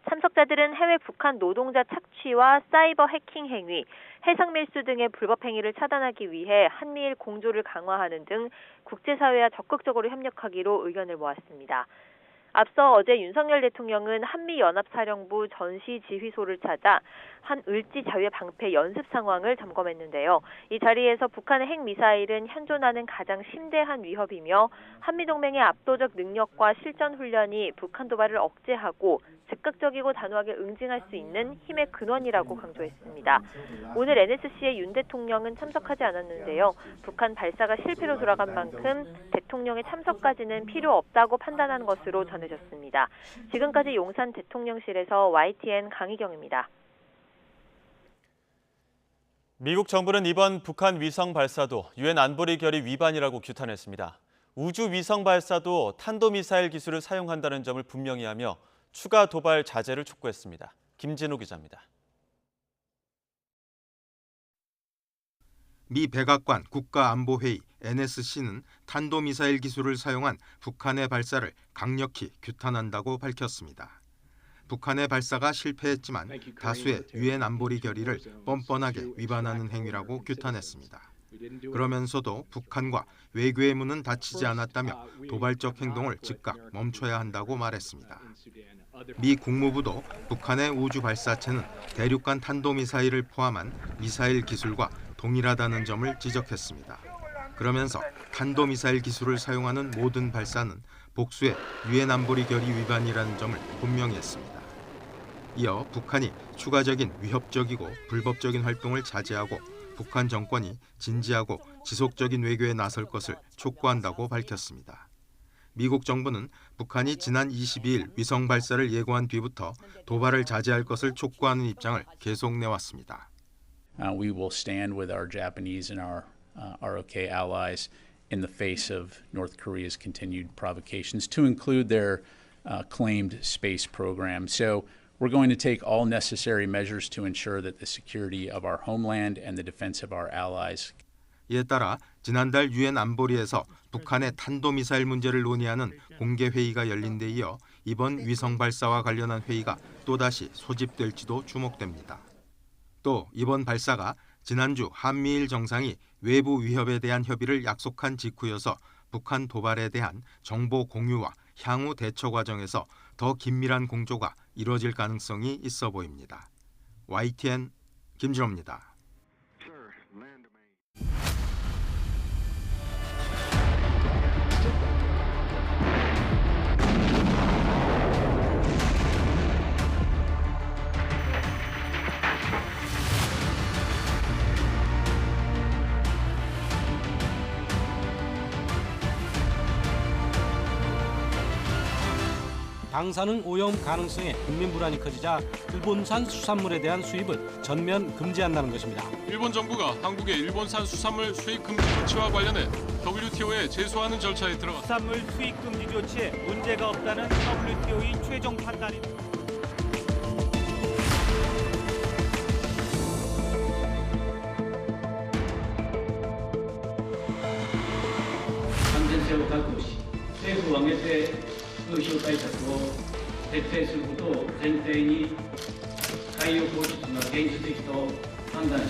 참석자들은 해외 북한 노동자 착취와 사이버 해킹 행위, 해상 밀수 등의 불법 행위를 차단하기 위해 한미일 공조를 강화하는 등 국제사회와 적극적으로 협력하기로 의견을 모았습니다. 앞서 어제 윤석열 대통령은 한미연합사령부 전시지휘소를 찾아 한 을지 자유의 방패 연습 상황을 점검했는데요. 이 자리에서 북한의 핵미사일은 현존하는 가장 심대한 위협이며 한미동맹의 압도적 능력과 실전 훈련이 북한 도발을 억제하고 즉각적이고 단호하게 응징할 수 있는 힘의 근원이라고 강조했습니다. 오늘 NSC의 윤 대통령은 참석하지 않았는데요. 북한 발사가 실패로 돌아간 만큼 대통령의 참석까지는 필요 없다고 판단한 것으로 전해졌습니다. 지금까지 용산 대통령실에서 YTN 강희경입니다. 미국 정부는 이번 북한 위성 발사도 유엔 안보리 결의 위반이라고 규탄했습니다. 우주 위성 발사도 탄도미사일 기술을 사용한다는 점을 분명히 하며 추가 도발 자제를 촉구했습니다. 김진호 기자입니다. 미 백악관 국가안보회의 NSC는 탄도미사일 기술을 사용한 북한의 발사를 강력히 규탄한다고 밝혔습니다. 북한의 발사가 실패했지만 다수의 유엔 안보리 결의를 뻔뻔하게 위반하는 행위라고 규탄했습니다. 그러면서도 북한과 외교의 문은 닫히지 않았다며 도발적 행동을 즉각 멈춰야 한다고 말했습니다. 미 국무부도 북한의 우주 발사체는 대륙간 탄도미사일을 포함한 미사일 기술과 동일하다는 점을 지적했습니다. 그러면서 탄도미사일 기술을 사용하는 모든 발사는 복수의 유엔 안보리 결의 위반이라는 점을 분명히 했습니다. 이어 북한이 추가적인 위협적이고 불법적인 활동을 자제하고 북한 정권이 진지하고 지속적인 외교에 나설 것을 촉구한다고 밝혔습니다. 미국 정부는 북한이 지난 22일 위성 발사를 예고한 뒤부터 도발을 자제할 것을 촉구하는 입장을 계속 내왔습니다. We will stand with our Japanese and our ROK allies in the face of North Korea's continued provocations, to include their claimed space program. So we're going to take all necessary measures to ensure that the security of our homeland and the defense of our allies. 이에 따라 지난달 유엔 안보리에서 북한의 탄도미사일 문제를 논의하는 공개 회의가 열린 데 이어 이번 위성 발사와 관련한 회의가 또다시 소집될지도 주목됩니다. 또 이번 발사가 지난주 한미일 정상이 외부 위협에 대한 협의를 약속한 직후여서 북한 도발에 대한 정보 공유와 향후 대처 과정에서 더 긴밀한 공조가 이뤄질 가능성이 있어 보입니다. YTN 김진호입니다. 방사능 오염 가능성에 국민 불안이 커지자 일본산 수산물에 대한 수입을 전면 금지한다는 것입니다. 일본 정부가 한국의 일본산 수산물 수입 금지 조치와 관련해 WTO에 제소하는 절차에 들어갔습니다. 수산물 수입 금지 조치에 문제가 없다는 WTO의 최종 판단입니다. 確保し、政府を挙げて風評対策を徹底することを前提に海洋放出が現実的と判断し、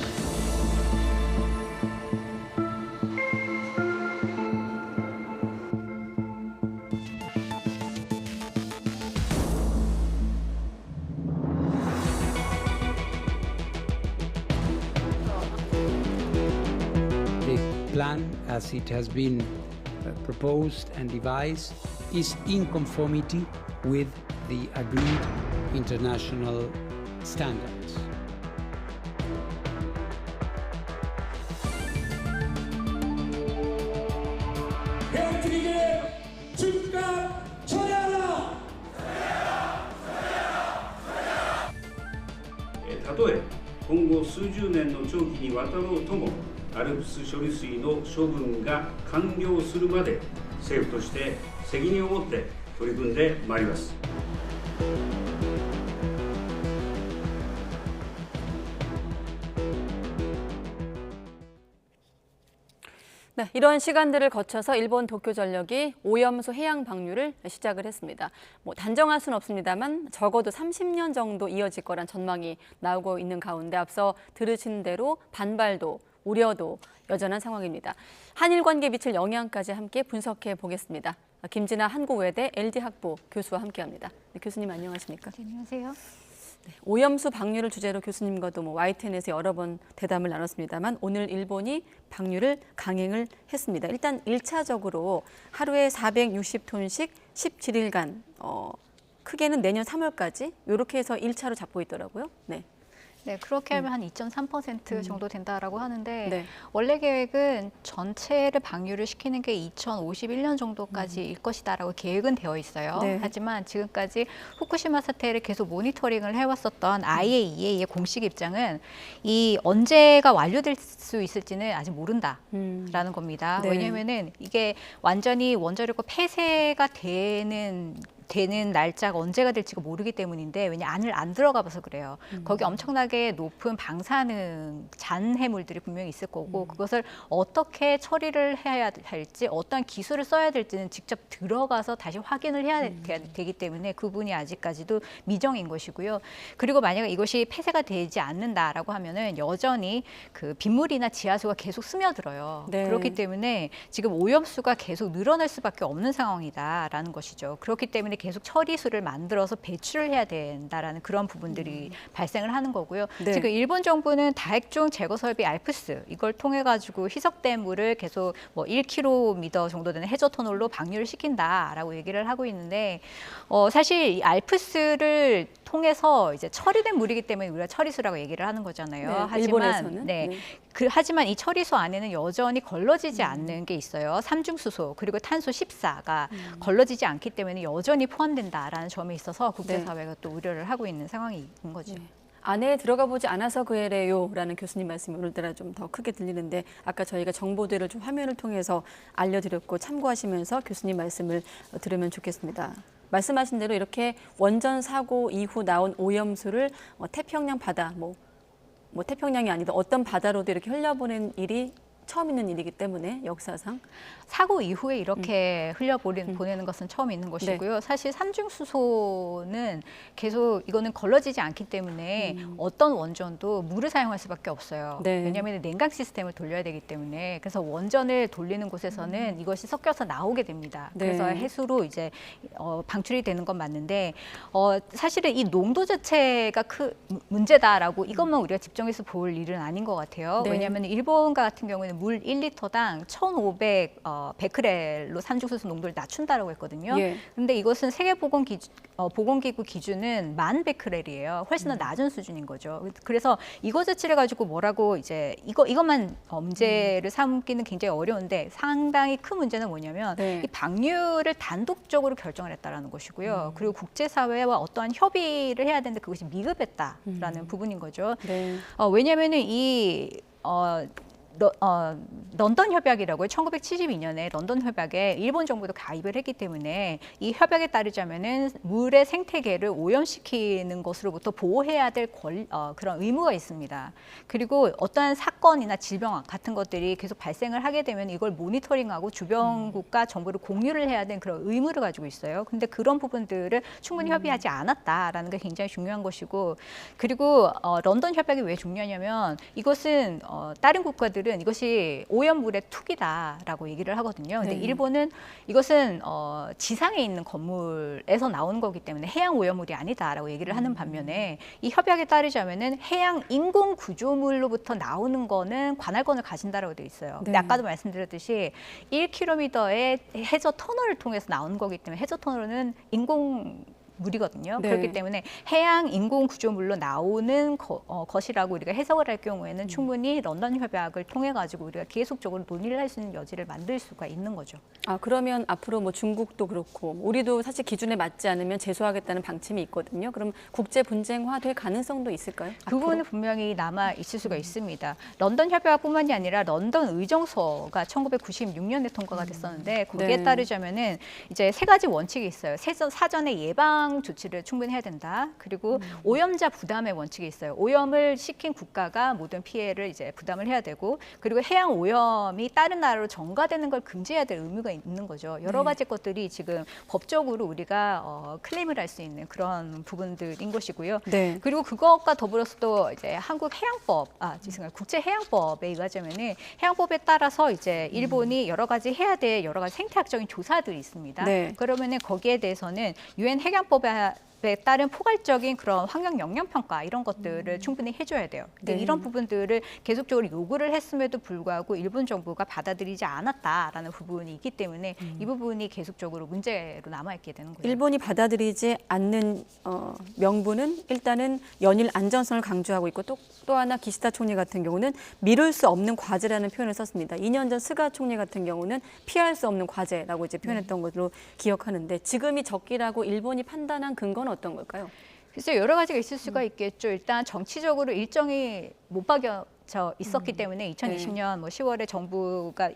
plan as it has been proposed and devised is in conformity with the agreed international standards.例え今後数十年の長期にわたろうともALPS処理水の処分が完了するまで政府として責任を持って取り組んでまいります。 네, 이런 시간들을 거쳐서 일본 도쿄전력이 오염수 해양 방류를 시작을 했습니다. 단정할 수는 없습니다만 적어도 30년 정도 이어질 거란 전망이 나오고 있는 가운데 앞서 들으신 대로 반발도 우려도 여전한 상황입니다. 한일 관계에 미칠 영향까지 함께 분석해 보겠습니다. 김진아 한국외대 LD학부 교수와 함께합니다. 네, 교수님 안녕하십니까? 네, 안녕하세요. 네, 오염수 방류를 주제로 교수님과도 YTN에서 여러 번 대담을 나눴습니다만 오늘 일본이 방류를 강행을 했습니다. 일단 1차적으로 하루에 460톤씩 17일간 크게는 내년 3월까지 이렇게 해서 1차로 잡고 있더라고요. 네. 네, 그렇게 하면 한 2.3% 정도 된다라고 하는데 네. 원래 계획은 전체를 방류를 시키는 게 2051년 정도까지일 것이다라고 계획은 되어 있어요. 네. 하지만 지금까지 후쿠시마 사태를 계속 모니터링을 해왔었던 IAEA의 공식 입장은 이 언제가 완료될 수 있을지는 아직 모른다라는 겁니다. 네. 왜냐하면은 이게 완전히 원자력과 폐쇄가 되는 날짜가 언제가 될지가 모르기 때문인데 왜냐 안을 안 들어가 봐서 그래요. 거기 엄청나게 높은 방사능 잔해물들이 분명히 있을 거고 그것을 어떻게 처리를 해야 할지 어떤 기술을 써야 될지는 직접 들어가서 다시 확인을 해야 되기 때문에 그 부분이 아직까지도 미정인 것이고요. 그리고 만약에 이것이 폐쇄가 되지 않는다라고 하면은 여전히 그 빗물이나 지하수가 계속 스며들어요. 네. 그렇기 때문에 지금 오염수가 계속 늘어날 수밖에 없는 상황이다라는 것이죠. 그렇기 때문에 계속 처리수를 만들어서 배출을 해야 된다라는 그런 부분들이 발생을 하는 거고요. 네. 지금 일본 정부는 다핵종 제거 설비 알프스 이걸 통해 가지고 희석된 물을 계속 뭐 1km 정도 되는 해저 터널로 방류를 시킨다라고 얘기를 하고 있는데 사실 이 알프스를 통해서 이제 처리된 물이기 때문에 우리가 처리수라고 얘기를 하는 거잖아요. 네, 하지만 일본에서는. 네. 네. 하지만 이 처리수 안에는 여전히 걸러지지 않는 게 있어요. 삼중수소 그리고 탄소 14가 걸러지지 않기 때문에 여전히 포함된다라는 점에 있어서 국제사회가 또 우려를 하고 있는 상황인 거죠. 네. 안에 들어가 보지 않아서 그래요라는 교수님 말씀이 오늘따라 좀 더 크게 들리는데 아까 저희가 정보들을 좀 화면을 통해서 알려드렸고 참고하시면서 교수님 말씀을 들으면 좋겠습니다. 말씀하신 대로 이렇게 원전 사고 이후 나온 오염수를 태평양 바다, 뭐 태평양이 아니든 어떤 바다로도 이렇게 흘려보낸 일이 처음 있는 일이기 때문에 역사상 사고 이후에 이렇게 흘려보내는 것은 처음 있는 것이고요. 네. 사실 삼중수소는 계속 이거는 걸러지지 않기 때문에 어떤 원전도 물을 사용할 수밖에 없어요. 네. 왜냐하면 냉각 시스템을 돌려야 되기 때문에 그래서 원전을 돌리는 곳에서는 이것이 섞여서 나오게 됩니다. 네. 그래서 해수로 이제 방출이 되는 건 맞는데 사실은 이 농도 자체가 문제다라고 이것만 우리가 집중해서 볼 일은 아닌 것 같아요. 네. 왜냐하면 일본과 같은 경우에는 물 1리터당 1,500 베크렐로 삼중수소 농도를 낮춘다라고 했거든요. 예. 근데 이것은 세계보건기구 기준은 10,000 베크렐이에요. 훨씬 더 낮은 수준인 거죠. 그래서 이거 자체를 가지고 뭐라고 이제 이것만 문제를 삼기는 굉장히 어려운데 상당히 큰 문제는 뭐냐면 네. 이 방류를 단독적으로 결정을 했다라는 것이고요. 그리고 국제사회와 어떠한 협의를 해야 되는데 그것이 미흡했다라는 부분인 거죠. 네. 왜냐하면은 런던 협약이라고요. 1972년에 런던 협약에 일본 정부도 가입을 했기 때문에 이 협약에 따르자면은 물의 생태계를 오염시키는 것으로부터 보호해야 될 그런 의무가 있습니다. 그리고 어떠한 사건이나 질병 같은 것들이 계속 발생을 하게 되면 이걸 모니터링하고 주변국과 정보를 공유를 해야 되는 그런 의무를 가지고 있어요. 근데 그런 부분들을 충분히 협의하지 않았다라는 게 굉장히 중요한 것이고, 그리고 런던 협약이 왜 중요하냐면 이것은 다른 국가들은 이것이 오염물의 투기다라고 얘기를 하거든요. 근데 네. 일본은 이것은 지상에 있는 건물에서 나오는 거기 때문에 해양 오염물이 아니다라고 얘기를 하는 반면에 이 협약에 따르자면은 해양 인공 구조물로부터 나오는 거는 관할권을 가진다라고 되어 있어요. 근데 네. 아까도 말씀드렸듯이 1km의 해저 터널을 통해서 나오는 거기 때문에 해저 터널은 인공 물이거든요. 네. 그렇기 때문에 해양 인공 구조물로 나오는 것이라고 우리가 해석을 할 경우에는 충분히 런던 협약을 통해 가지고 우리가 계속적으로 논의를 할 수 있는 여지를 만들 수가 있는 거죠. 아, 그러면 앞으로 뭐 중국도 그렇고 우리도 사실 기준에 맞지 않으면 제소하겠다는 방침이 있거든요. 그럼 국제 분쟁화될 가능성도 있을까요? 그 부분은 분명히 남아 있을 수가 있습니다. 런던 협약뿐만이 아니라 런던 의정서가 1996년에 통과가 됐었는데 거기에 네. 따르자면은 이제 세 가지 원칙이 있어요. 사전에 예방 조치를 충분히 해야 된다. 그리고 오염자 부담의 원칙이 있어요. 오염을 시킨 국가가 모든 피해를 이제 부담을 해야 되고, 그리고 해양 오염이 다른 나라로 전가되는 걸 금지해야 될 의무가 있는 거죠. 여러 가지 것들이 지금 법적으로 우리가 클레임을 할 수 있는 그런 부분들인 것이고요. 네. 그리고 그것과 더불어서 또 이제 한국 해양법, 죄송해요. 국제 해양법에 의하자면은 해양법에 따라서 이제 일본이 여러 가지 해야 될 여러 가지 생태학적인 조사들이 있습니다. 네. 그러면은 거기에 대해서는 유엔 해양법에 따른 포괄적인 그런 환경 영향 평가 이런 것들을 충분히 해줘야 돼요. 근데 네. 이런 부분들을 계속적으로 요구를 했음에도 불구하고 일본 정부가 받아들이지 않았다라는 부분이 있기 때문에 이 부분이 계속적으로 문제로 남아있게 되는 거예요. 일본이 받아들이지 않는 명분은 일단은 연일 안전성을 강조하고 있고 또 하나 기시다 총리 같은 경우는 미룰 수 없는 과제라는 표현을 썼습니다. 2년 전 스가 총리 같은 경우는 피할 수 없는 과제라고 이제 표현했던 것으로 기억하는데 지금이 적기라고 일본이 판단한 근거는 어떤 걸까요? 글쎄요, 여러 가지가 있을 수가 있겠죠. 일단 정치적으로 일정이 못 박여져 있었기 때문에 2020년 10월에 정부가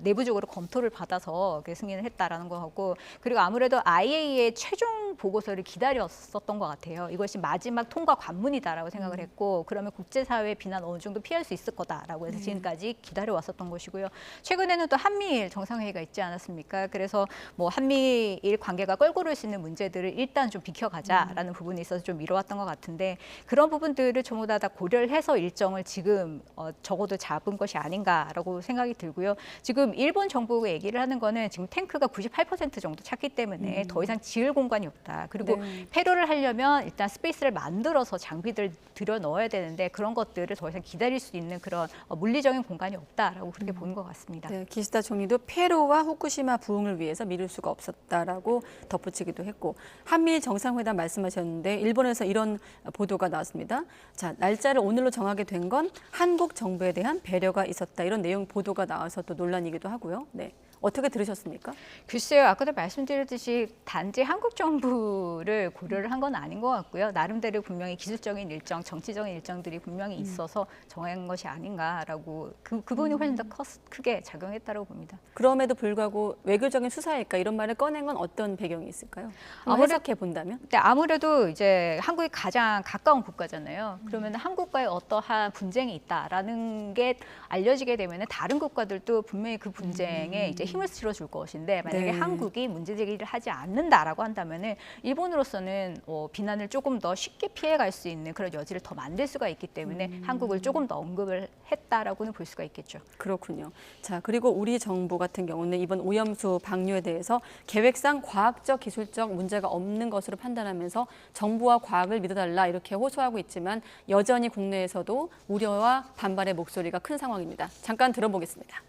내부적으로 검토를 받아서 승인을 했다라는 거고, 그리고 아무래도 IAEA의 최종 보고서를 기다렸었던 것 같아요. 이것이 마지막 통과 관문이다라고 생각을 했고, 그러면 국제사회의 비난 어느 정도 피할 수 있을 거다라고 해서 지금까지 기다려왔었던 것이고요. 최근에는 또 한미일 정상회의가 있지 않았습니까? 그래서 한미일 관계가 껄끄러울 수 있는 문제들을 일단 좀 비켜가자라는 부분이 있어서 좀 미뤄왔던 것 같은데, 그런 부분들을 전부 다 고려를 해서 일정을 지금 적어도 잡은 것이 아닌가라고 생각이 들고요. 지금 일본 정부가 얘기를 하는 거는 지금 탱크가 98% 정도 찼기 때문에 더 이상 지을 공간이 없다. 그리고 네. 폐로를 하려면 일단 스페이스를 만들어서 장비들 들여 넣어야 되는데 그런 것들을 더 이상 기다릴 수 있는 그런 물리적인 공간이 없다라고 그렇게 보는 것 같습니다. 네, 기시다 총리도 페루와 후쿠시마 부흥을 위해서 미룰 수가 없었다라고 덧붙이기도 했고, 한미일 정상회담 말씀하셨는데 일본에서 이런 보도가 나왔습니다. 자, 날짜를 오늘로 정하게 된 건 한국 정부에 대한 배려가 있었다. 이런 내용 보도가 나와서 또 논란이기도 하고요. 네. 어떻게 들으셨습니까? 글쎄요, 아까도 말씀드렸듯이 단지 한국 정부를 고려를 한 건 아닌 것 같고요. 나름대로 분명히 기술적인 일정, 정치적인 일정들이 분명히 있어서 정한 것이 아닌가라고 그 부분이 훨씬 더 크게 작용했다고 봅니다. 그럼에도 불구하고 외교적인 수사일까 이런 말을 꺼낸 건 어떤 배경이 있을까요? 해석해 본다면? 아무래도 이제 한국이 가장 가까운 국가잖아요. 그러면 한국과의 어떠한 분쟁이 있다라는 게 알려지게 되면 다른 국가들도 분명히 그 분쟁에 이제 힘을 실어줄 것인데, 만약에 네. 한국이 문제 제기를 하지 않는다라고 한다면은 일본으로서는 비난을 조금 더 쉽게 피해갈 수 있는 그런 여지를 더 만들 수가 있기 때문에 한국을 조금 더 언급을 했다라고는 볼 수가 있겠죠. 그렇군요. 자, 그리고 우리 정부 같은 경우는 이번 오염수 방류에 대해서 계획상 과학적, 기술적 문제가 없는 것으로 판단하면서 정부와 과학을 믿어달라 이렇게 호소하고 있지만 여전히 국내에서도 우려와 반발의 목소리가 큰 상황입니다. 잠깐 들어보겠습니다.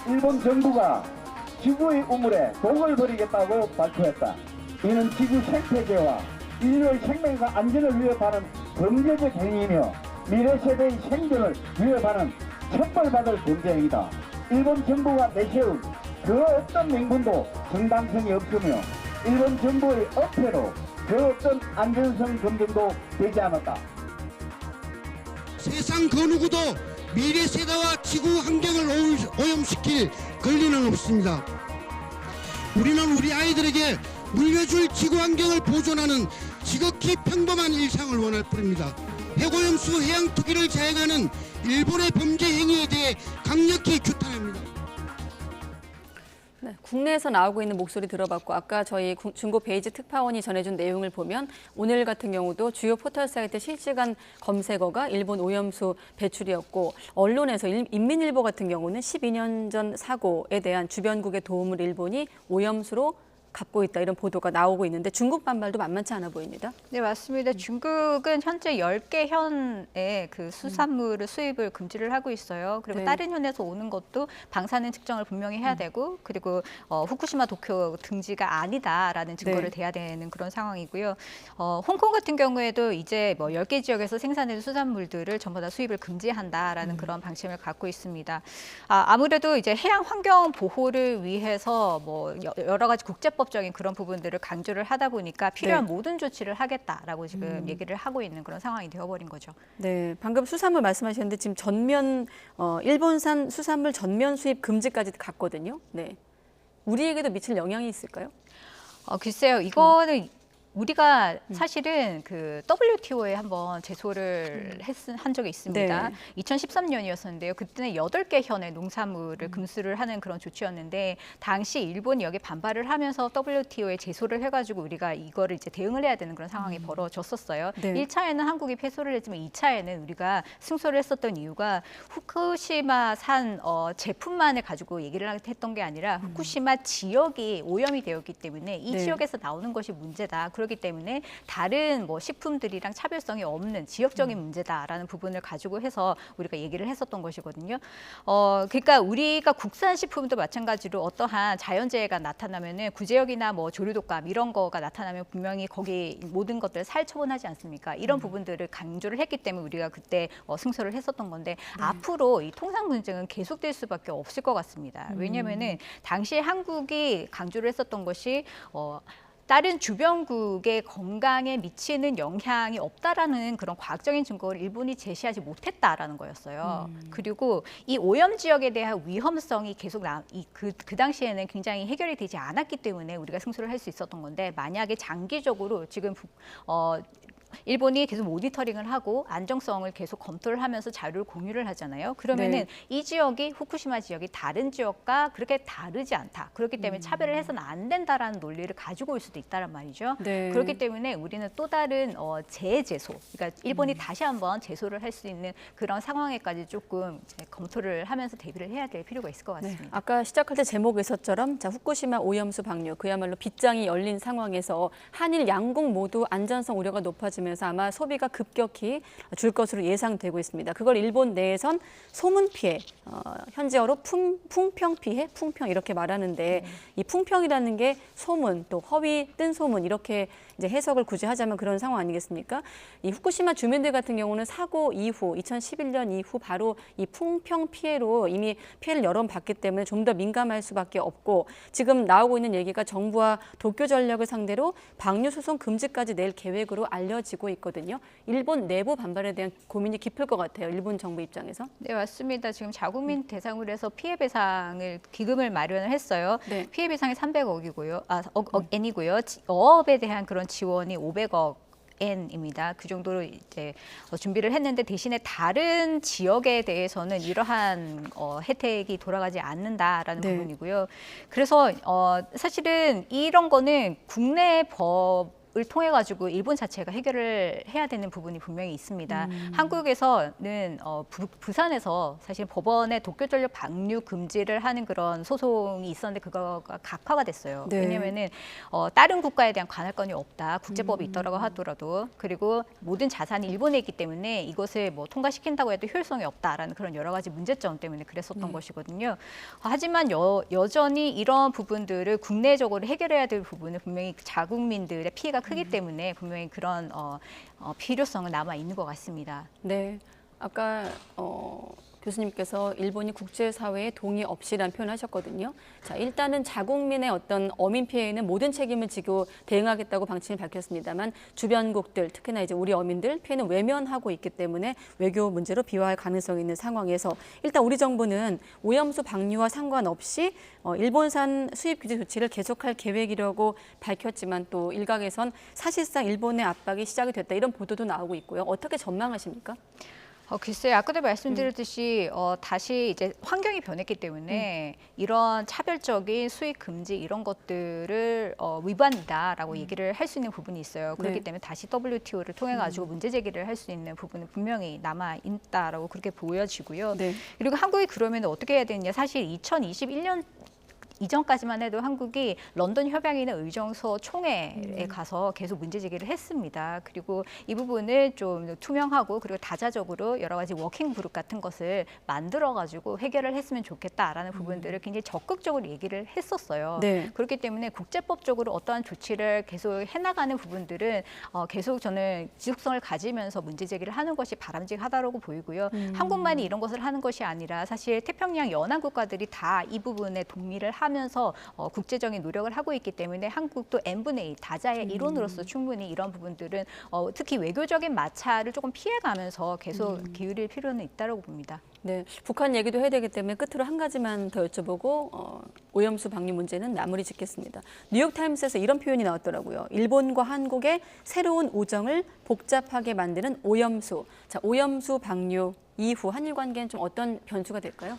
일본 정부가 지구의 우물에 독을 버리겠다고 발표했다. 이는 지구 생태계와 인류의 생명과 안전을 위협하는 범죄적 행위이며 미래 세대의 생존을 위협하는 처벌받을 범죄 행위다. 일본 정부가 내세운 그 어떤 명분도 정당성이 없으며 일본 정부의 어폐로 그 어떤 안전성 검증도 되지 않았다. 세상 그 누구도 미래 세대와 지구 환경을 오염시킬 권리는 없습니다. 우리는 우리 아이들에게 물려줄 지구 환경을 보존하는 지극히 평범한 일상을 원할 뿐입니다. 핵오염수 해양 투기를 자행하는 일본의 범죄 행위에 대해 강력히 규탄합니다. 네, 국내에서 나오고 있는 목소리 들어봤고 아까 저희 중국 베이지 특파원이 전해준 내용을 보면 오늘 같은 경우도 주요 포털 사이트 실시간 검색어가 일본 오염수 배출이었고 언론에서 인민일보 같은 경우는 12년 전 사고에 대한 주변국의 도움을 일본이 오염수로 갚고 있다 이런 보도가 나오고 있는데 중국 반발도 만만치 않아 보입니다. 네, 맞습니다. 중국은 현재 10개 현의 그 수산물을 수입을 금지를 하고 있어요. 그리고 네. 다른 현에서 오는 것도 방사능 측정을 분명히 해야 되고 그리고 후쿠시마 도쿄 등지가 아니다라는 증거를 대야 되는 그런 상황이고요. 홍콩 같은 경우에도 이제 뭐 10개 지역에서 생산된 수산물들을 전부 다 수입을 금지한다라는 그런 방침을 갖고 있습니다. 아무래도 이제 해양 환경 보호를 위해서 뭐 여러 가지 국제법 적인 그런 부분들을 강조를 하다 보니까 필요한 모든 조치를 하겠다라고 지금 얘기를 하고 있는 그런 상황이 되어버린 거죠. 네, 방금 수산물 말씀하셨는데 지금 전면 일본산 수산물 전면 수입 금지까지 갔거든요. 네, 우리에게도 미칠 영향이 있을까요? 글쎄요, 이거는 우리가 사실은 그 WTO에 한번 제소를 한 적이 있습니다. 네. 2013년이었는데요. 그때는 8개 현의 농산물을 금수를 하는 그런 조치였는데 당시 일본이 여기 반발을 하면서 WTO에 제소를 해가지고 우리가 이거를 이제 대응을 해야 되는 그런 상황이 벌어졌었어요. 네. 1차에는 한국이 패소를 했지만 2차에는 우리가 승소를 했었던 이유가 후쿠시마산 제품만을 가지고 얘기를 했던 게 아니라 후쿠시마 지역이 오염이 되었기 때문에 이 지역에서 나오는 것이 문제다. 그렇기 때문에 다른 뭐 식품들이랑 차별성이 없는 지역적인 문제다라는 부분을 가지고 해서 우리가 얘기를 했었던 것이거든요. 그러니까 우리가 국산 식품도 마찬가지로 어떠한 자연재해가 나타나면은 구제역이나 뭐 조류독감 이런 거가 나타나면 분명히 거기 모든 것들을 살처분하지 않습니까? 이런 부분들을 강조를 했기 때문에 우리가 그때 승소를 했었던 건데 앞으로 이 통상 분쟁은 계속될 수밖에 없을 것 같습니다. 왜냐하면은 당시에 한국이 강조를 했었던 것이 다른 주변국의 건강에 미치는 영향이 없다라는 그런 과학적인 증거를 일본이 제시하지 못했다라는 거였어요. 그리고 이 오염 지역에 대한 위험성이 계속 그 당시에는 굉장히 해결이 되지 않았기 때문에 우리가 승소를 할 수 있었던 건데 만약에 장기적으로 지금 일본이 계속 모니터링을 하고 안정성을 계속 검토를 하면서 자료를 공유를 하잖아요. 그러면은 이 지역이 후쿠시마 지역이 다른 지역과 그렇게 다르지 않다. 그렇기 때문에 차별을 해서는 안 된다라는 논리를 가지고 올 수도 있다란 말이죠. 네. 그렇기 때문에 우리는 또 다른 재제소, 그러니까 일본이 다시 한번 제소를 할 수 있는 그런 상황에까지 조금 이제 검토를 하면서 대비를 해야 될 필요가 있을 것 같습니다. 네. 아까 시작할 때 제목에서처럼 후쿠시마 오염수 방류 그야말로 빗장이 열린 상황에서 한일 양국 모두 안전성 우려가 높아지면서 아마 소비가 급격히 줄 것으로 예상되고 있습니다. 그걸 일본 내에선 소문 피해, 현지어로 풍평 피해, 풍평 이렇게 말하는데 이 풍평이라는 게 소문, 또 허위, 뜬 소문 이렇게 이제 해석을 굳이 하자면 그런 상황 아니겠습니까? 이 후쿠시마 주민들 같은 경우는 사고 이후 2011년 이후 바로 이 풍평 피해로 이미 피해를 여러 번 봤기 때문에 좀 더 민감할 수밖에 없고 지금 나오고 있는 얘기가 정부와 도쿄전력을 상대로 방류 소송 금지까지 낼 계획으로 알려지고 있거든요. 일본 내부 반발에 대한 고민이 깊을 것 같아요. 일본 정부 입장에서. 네, 맞습니다. 지금 자국민 대상으로 해서 피해 배상을 기금을 마련을 했어요. 네. 피해 배상이 300억이고요. 엔이고요. 어업에 대한 그런 지원이 500억. N입니다. 그 정도로 이제 준비를 했는데 대신에 다른 지역에 대해서는 이러한 혜택이 돌아가지 않는다라는 부분이고요. 그래서 사실은 이런 거는 국내 법을 통해 가지고 일본 자체가 해결을 해야 되는 부분이 분명히 있습니다. 한국에서는 부산에서 사실 법원에 도쿄전력 방류 금지를 하는 그런 소송이 있었는데 그거가 각하가 됐어요. 네. 왜냐면은 다른 국가에 대한 관할권이 없다. 국제법이 있더라고 하더라도 그리고 모든 자산이 일본에 있기 때문에 이것을 뭐 통과시킨다고 해도 효율성이 없다라는 그런 여러 가지 문제점 때문에 그랬었던 것이거든요. 하지만 여전히 이런 부분들을 국내적으로 해결해야 될 부분은 분명히 자국민들의 피해가 크기 때문에 분명히 그런 필요성은 남아 있는 것 같습니다. 네, 아까 교수님께서 일본이 국제사회의 동의 없이라는 표현을 하셨거든요. 자, 일단은 자국민의 어떤 어민 피해에는 모든 책임을 지고 대응하겠다고 방침을 밝혔습니다만 주변국들, 특히나 이제 우리 어민들 피해는 외면하고 있기 때문에 외교 문제로 비화할 가능성이 있는 상황에서 일단 우리 정부는 오염수 방류와 상관없이 일본산 수입 규제 조치를 계속할 계획이라고 밝혔지만 또 일각에선 사실상 일본의 압박이 시작이 됐다 이런 보도도 나오고 있고요. 어떻게 전망하십니까? 글쎄요, 아까도 말씀드렸듯이 다시 이제 환경이 변했기 때문에 이런 차별적인 수입 금지 이런 것들을 위반이다라고 얘기를 할 수 있는 부분이 있어요. 그렇기 때문에 다시 WTO를 통해 가지고 문제 제기를 할 수 있는 부분은 분명히 남아 있다라고 그렇게 보여지고요. 그리고 한국이 그러면 어떻게 해야 되느냐? 사실 2021년 이전까지만 해도 한국이 런던 협약인의 의정서 총회에 가서 계속 문제 제기를 했습니다. 그리고 이 부분을 좀 투명하고 그리고 다자적으로 여러 가지 워킹 그룹 같은 것을 만들어가지고 해결을 했으면 좋겠다라는 부분들을 굉장히 적극적으로 얘기를 했었어요. 그렇기 때문에 국제법적으로 어떠한 조치를 계속 해나가는 부분들은 계속 저는 지속성을 가지면서 문제 제기를 하는 것이 바람직하다고 보이고요. 한국만이 이런 것을 하는 것이 아니라 사실 태평양 연안 국가들이 다 이 부분에 동의를 하면서 국제적인 노력을 하고 있기 때문에 한국도 n분의 2 다자의 일원으로서 충분히 이런 부분들은 특히 외교적인 마찰을 조금 피해가면서 계속 기울일 필요는 있다고 봅니다. 네, 북한 얘기도 해야 되기 때문에 끝으로 한 가지만 더 여쭤보고 오염수 방류 문제는 마무리 짓겠습니다. 뉴욕타임스에서 이런 표현이 나왔더라고요. 일본과 한국의 새로운 우정을 복잡하게 만드는 오염수. 자, 오염수 방류 이후 한일 관계는 좀 어떤 변수가 될까요?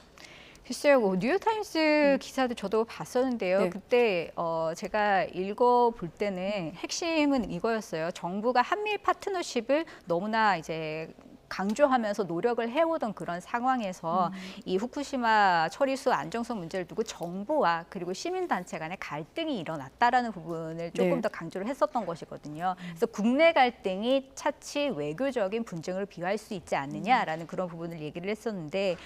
글쎄요, 뉴욕타임스 기사도 저도 봤었는데요. 그때 제가 읽어볼 때는 핵심은 이거였어요. 정부가 한미일 파트너십을 너무나 이제 강조하면서 노력을 해오던 그런 상황에서 이 후쿠시마 처리수 안정성 문제를 두고 정부와 그리고 시민단체 간의 갈등이 일어났다라는 부분을 조금 더 강조를 했었던 것이거든요. 그래서 국내 갈등이 차치 외교적인 분쟁으로 비화할 수 있지 않느냐라는 그런 부분을 얘기를 했었는데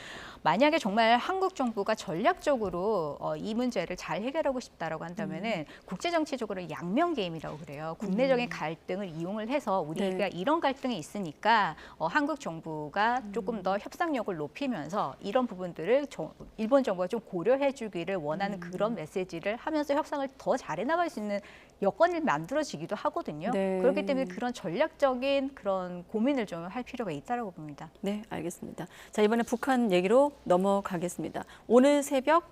만약에 정말 한국 정부가 전략적으로 이 문제를 잘 해결하고 싶다라고 한다면은 국제정치적으로 양면 게임이라고 그래요. 국내적인 갈등을 이용을 해서 우리가 이런 갈등이 있으니까 한국 정부가 조금 더 협상력을 높이면서 이런 부분들을 일본 정부가 좀 고려해 주기를 원하는 그런 메시지를 하면서 협상을 더 잘해 나갈 수 있는 여건이 만들어지기도 하거든요. 그렇기 때문에 그런 전략적인 그런 고민을 좀 할 필요가 있다고 봅니다. 네, 알겠습니다. 자, 이번에 북한 얘기로 넘어가겠습니다. 오늘 새벽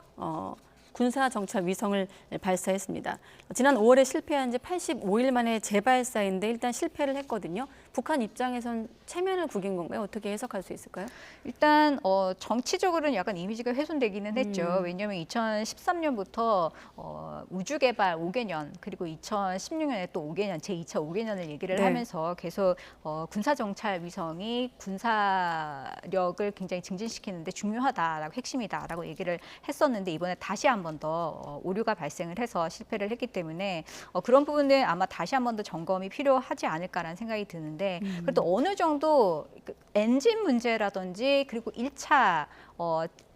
군사 정찰 위성을 발사했습니다. 지난 5월에 실패한 지 85일 만에 재발사인데 일단 실패를 했거든요. 북한 입장에선 체면을 구긴 건가요? 어떻게 해석할 수 있을까요? 일단 정치적으로는 약간 이미지가 훼손되기는 했죠. 왜냐하면 2013년부터 우주 개발 5개년 그리고 2016년에 또 5개년 제2차 5개년을 얘기를 하면서 계속 군사 정찰 위성이 군사력을 굉장히 증진시키는데 중요하다라고 핵심이다라고 얘기를 했었는데 이번에 다시 한번 더 오류가 발생을 해서 실패를 했기 때문에 그런 부분은 아마 다시 한 번 더 점검이 필요하지 않을까라는 생각이 드는데 그래도 어느 정도 엔진 문제라든지 그리고 1차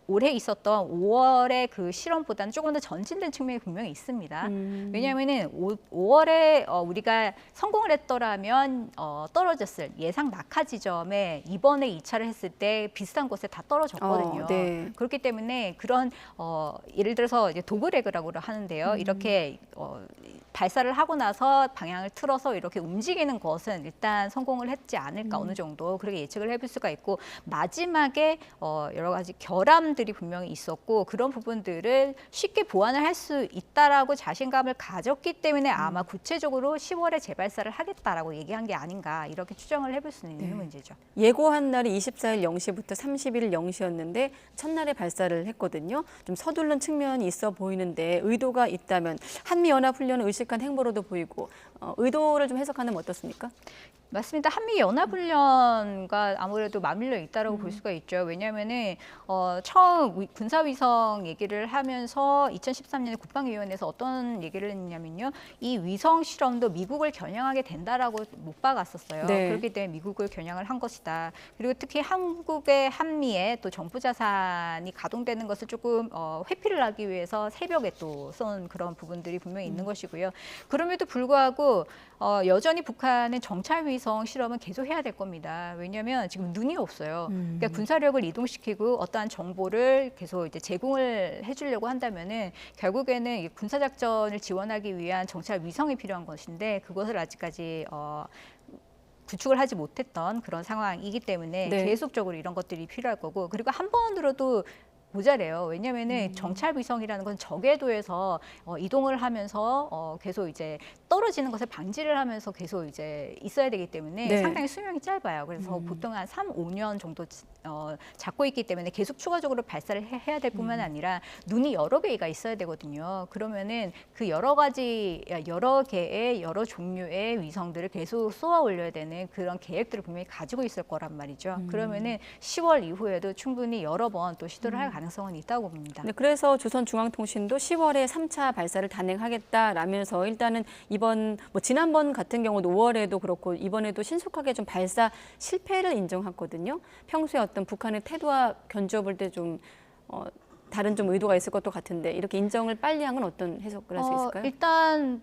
올해 있었던 5월의 그 실험보다는 조금 더 전진된 측면이 분명히 있습니다. 왜냐하면은 5월에 우리가 성공을 했더라면 떨어졌을 예상 낙하 지점에 이번에 2차를 했을 때 비슷한 곳에 다 떨어졌거든요. 그렇기 때문에 그런 예를 들어서 이제 도그레그라고 하는데요. 이렇게 발사를 하고 나서 방향을 틀어서 이렇게 움직이는 것은 일단 성공을 했지 않을까 어느 정도 그렇게 예측을 해볼 수가 있고 마지막에 여러 가지 결함들이 분명히 있었고 그런 부분들을 쉽게 보완을 할 수 있다라고 자신감을 가졌기 때문에 아마 구체적으로 10월에 재발사를 하겠다라고 얘기한 게 아닌가 이렇게 추정을 해볼 수 있는 문제죠. 예고한 날이 24일 0시부터 31일 0시였는데 첫날에 발사를 했거든요. 좀 서두른 측면이 있어 보이는데 의도가 있다면 한미연합훈련을 의식한 행보로도 보이고 의도를 좀 해석하면 어떻습니까? 맞습니다. 한미연합훈련과 아무래도 맞물려 있다고 볼 수가 있죠. 왜냐하면은 처음 군사위성 얘기를 하면서 2013년에 국방위원회에서 어떤 얘기를 했냐면요. 이 위성 실험도 미국을 겨냥하게 된다라고 못 박았었어요. 그렇기 때문에 미국을 겨냥을 한 것이다. 그리고 특히 한국의 한미에 또 정부 자산이 가동되는 것을 조금 회피를 하기 위해서 새벽에 또 쏜 그런 부분들이 분명히 있는 것이고요. 그럼에도 불구하고 여전히 북한은 정찰 위성 실험은 계속 해야 될 겁니다. 왜냐하면 지금 눈이 없어요. 그러니까 군사력을 이동시키고 어떠한 정보를 계속 이제 제공을 해주려고 한다면은 결국에는 이 군사작전을 지원하기 위한 정찰 위성이 필요한 것인데 그것을 아직까지 구축을 하지 못했던 그런 상황이기 때문에 네. 계속적으로 이런 것들이 필요할 거고 그리고 한 번으로도 모자래요. 왜냐하면은 정찰 위성이라는 건 저궤도에서 이동을 하면서 계속 이제 떨어지는 것을 방지를 하면서 계속 이제 있어야 되기 때문에 네. 상당히 수명이 짧아요. 그래서 보통 한 3, 5년 정도 잡고 있기 때문에 계속 추가적으로 발사를 해야 될 뿐만 아니라 눈이 여러 개가 있어야 되거든요. 그러면은 그 여러 가지 여러 개의 여러 종류의 위성들을 계속 쏘아 올려야 되는 그런 계획들을 분명히 가지고 있을 거란 말이죠. 그러면은 10월 이후에도 충분히 여러 번 또 시도를 할 가능성은 있다고 봅니다. 네, 그래서 조선중앙통신도 10월에 3차 발사를 단행하겠다라면서 일단은 이번 지난번 같은 경우도 5월에도 그렇고 이번에도 신속하게 좀 발사 실패를 인정했거든요. 평소에 어떤 북한의 태도와 견주어 볼 때 좀 다른 좀 의도가 있을 것도 같은데 이렇게 인정을 빨리 한 건 어떤 해석을 할 수 있을까요? 일단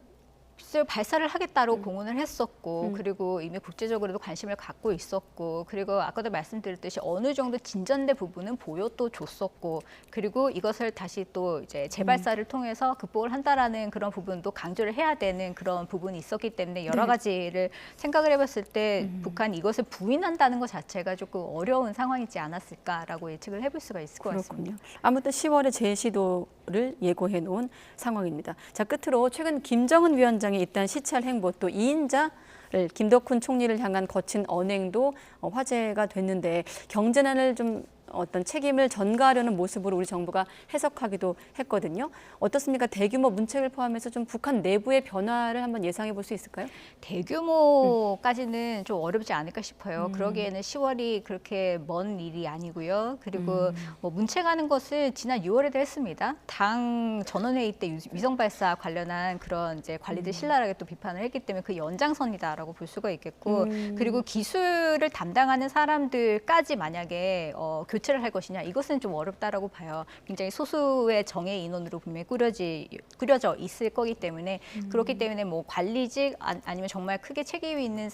발사를 하겠다고 공언을 했었고 그리고 이미 국제적으로도 관심을 갖고 있었고 그리고 아까도 말씀드렸듯이 어느 정도 진전된 부분은 보여도 줬었고 그리고 이것을 다시 또 이제 재발사를 통해서 극복을 한다라는 그런 부분도 강조를 해야 되는 그런 부분이 있었기 때문에 여러 가지를 생각을 해봤을 때 북한이 이것을 부인한다는 것 자체가 조금 어려운 상황이지 않았을까라고 예측을 해볼 수가 있을 것 같습니다. 아무튼 10월에 재시도를 예고해 놓은 상황입니다. 자, 끝으로 최근 김정은 위원장이 일단 시찰 행보 또 2인자를 김덕훈 총리를 향한 거친 언행도 화제가 됐는데 경제난을 좀 어떤 책임을 전가하려는 모습으로 우리 정부가 해석하기도 했거든요. 어떻습니까? 대규모 문책을 포함해서 좀 북한 내부의 변화를 한번 예상해 볼 수 있을까요? 대규모까지는 좀 어렵지 않을까 싶어요. 그러기에는 10월이 그렇게 먼 일이 아니고요. 그리고 문책하는 것은 지난 6월에도 했습니다. 당 전원회의 때 위성 발사 관련한 그런 이제 관리들 신랄하게 또 비판을 했기 때문에 그 연장선이다라고 볼 수가 있겠고 그리고 기술을 담당하는 사람들까지 만약에 교체를 할 것이냐 이것은 좀 어렵다라고 봐요. 굉장히 소수의 정예 인원으로 분명히 꾸려져 있을 거기 때문에 그렇기 때문에 뭐 관리직 아니면 정말 크게 책임이 있는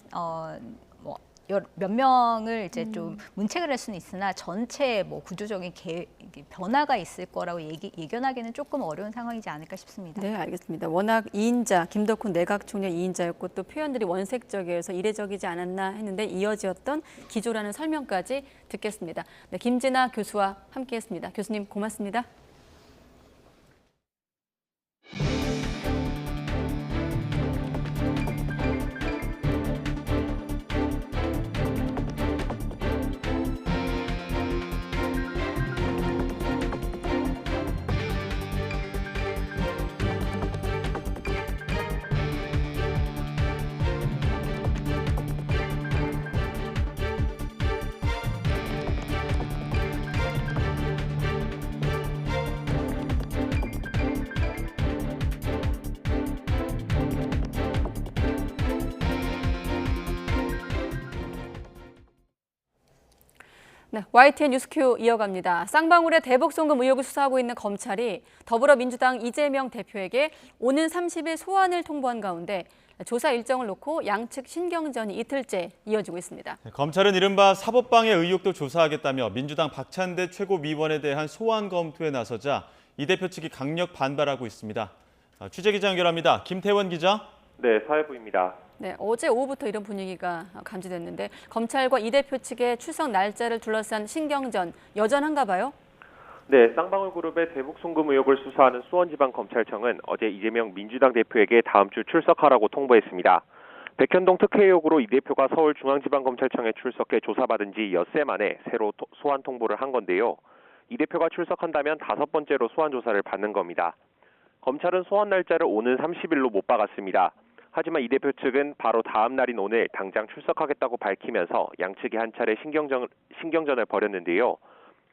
몇 명을 이제 좀 문책을 할 수는 있으나 전체 뭐 구조적인 변화가 있을 거라고 예견하기는 조금 어려운 상황이지 않을까 싶습니다. 네, 알겠습니다. 워낙 2인자, 김덕훈 내각 총리 2인자였고 또 표현들이 원색적이어서 이례적이지 않았나 했는데 이어지었던 기조라는 설명까지 듣겠습니다. 네, 김진아 교수와 함께했습니다. 교수님 고맙습니다. 네, YTN 뉴스큐 이어갑니다. 쌍방울의 대북 송금 의혹을 수사하고 있는 검찰이 더불어민주당 이재명 대표에게 오는 30일 소환을 통보한 가운데 조사 일정을 놓고 양측 신경전이 이틀째 이어지고 있습니다. 검찰은 이른바 사법방해 의혹도 조사하겠다며 민주당 박찬대 최고위원에 대한 소환 검토에 나서자 이 대표 측이 강력 반발하고 있습니다. 취재기자 연결합니다. 김태원 기자. 네, 사회부입니다. 네, 어제 오후부터 이런 분위기가 감지됐는데 검찰과 이 대표 측의 출석 날짜를 둘러싼 신경전 여전한가 봐요? 네, 쌍방울 그룹의 대북 송금 의혹을 수사하는 수원지방검찰청은 어제 이재명 민주당 대표에게 다음 주 출석하라고 통보했습니다. 백현동 특혜 의혹으로 이 대표가 서울중앙지방검찰청에 출석해 조사받은 지 엿새 만에 새로 소환 통보를 한 건데요. 이 대표가 출석한다면 5번째로 소환 조사를 받는 겁니다. 검찰은 소환 날짜를 오는 30일로 못 박았습니다. 하지만 이 대표 측은 바로 다음 날인 오늘 당장 출석하겠다고 밝히면서 양측이 한 차례 신경전을 벌였는데요.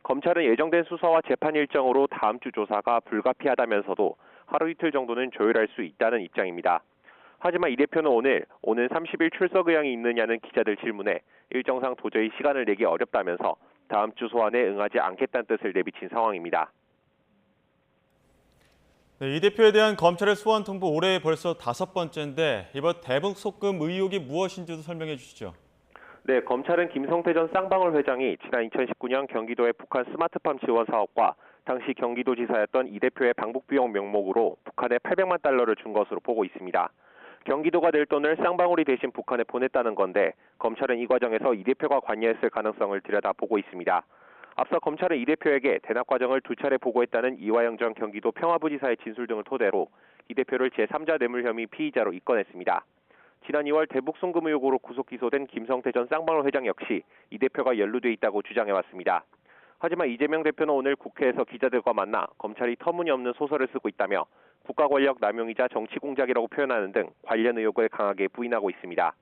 검찰은 예정된 수사와 재판 일정으로 다음 주 조사가 불가피하다면서도 하루 이틀 정도는 조율할 수 있다는 입장입니다. 하지만 이 대표는 오늘 오는 30일 출석 의향이 있느냐는 기자들 질문에 일정상 도저히 시간을 내기 어렵다면서 다음 주 소환에 응하지 않겠다는 뜻을 내비친 상황입니다. 네, 이 대표에 대한 검찰의 소환 통보 올해 벌써 5번째인데 이번 대북 송금 의혹이 무엇인지도 설명해 주시죠. 네, 검찰은 김성태 전 쌍방울 회장이 지난 2019년 경기도의 북한 스마트팜 지원 사업과 당시 경기도지사였던 이 대표의 방북 비용 명목으로 북한에 800만 달러를 준 것으로 보고 있습니다. 경기도가 낼 돈을 쌍방울이 대신 북한에 보냈다는 건데 검찰은 이 과정에서 이 대표가 관여했을 가능성을 들여다보고 있습니다. 앞서 검찰은 이 대표에게 대납 과정을 2차례 보고했다는 이화영 전 경기도 평화부지사의 진술 등을 토대로 이 대표를 제3자 뇌물 혐의 피의자로 입건했습니다. 지난 2월 대북 송금 의혹으로 구속 기소된 김성태 전 쌍방울 회장 역시 이 대표가 연루돼 있다고 주장해왔습니다. 하지만 이재명 대표는 오늘 국회에서 기자들과 만나 검찰이 터무니없는 소설을 쓰고 있다며 국가 권력 남용이자 정치 공작이라고 표현하는 등 관련 의혹을 강하게 부인하고 있습니다.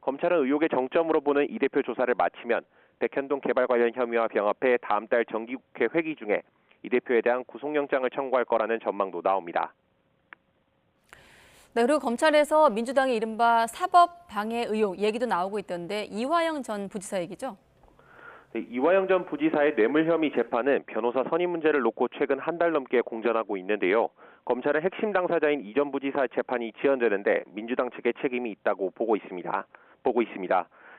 검찰은 의혹의 정점으로 보는 이 대표 조사를 마치면 백현동 개발 관련 혐의와 병합해 다음 달 정기국회 회기 중에 이 대표에 대한 구속영장을 청구할 거라는 전망도 나옵니다. 네, 그리고 검찰에서 민주당의 이른바 사법 방해 의혹 얘기도 나오고 있던데 이화영 전 부지사 얘기죠? 네, 이화영 전 부지사의 뇌물 혐의 재판은 변호사 선임 문제를 놓고 최근 한 달 넘게 공전하고 있는데요. 검찰은 핵심 당사자인 이 전 부지사 재판이 지연되는데 민주당 측의 책임이 있다고 보고 있습니다.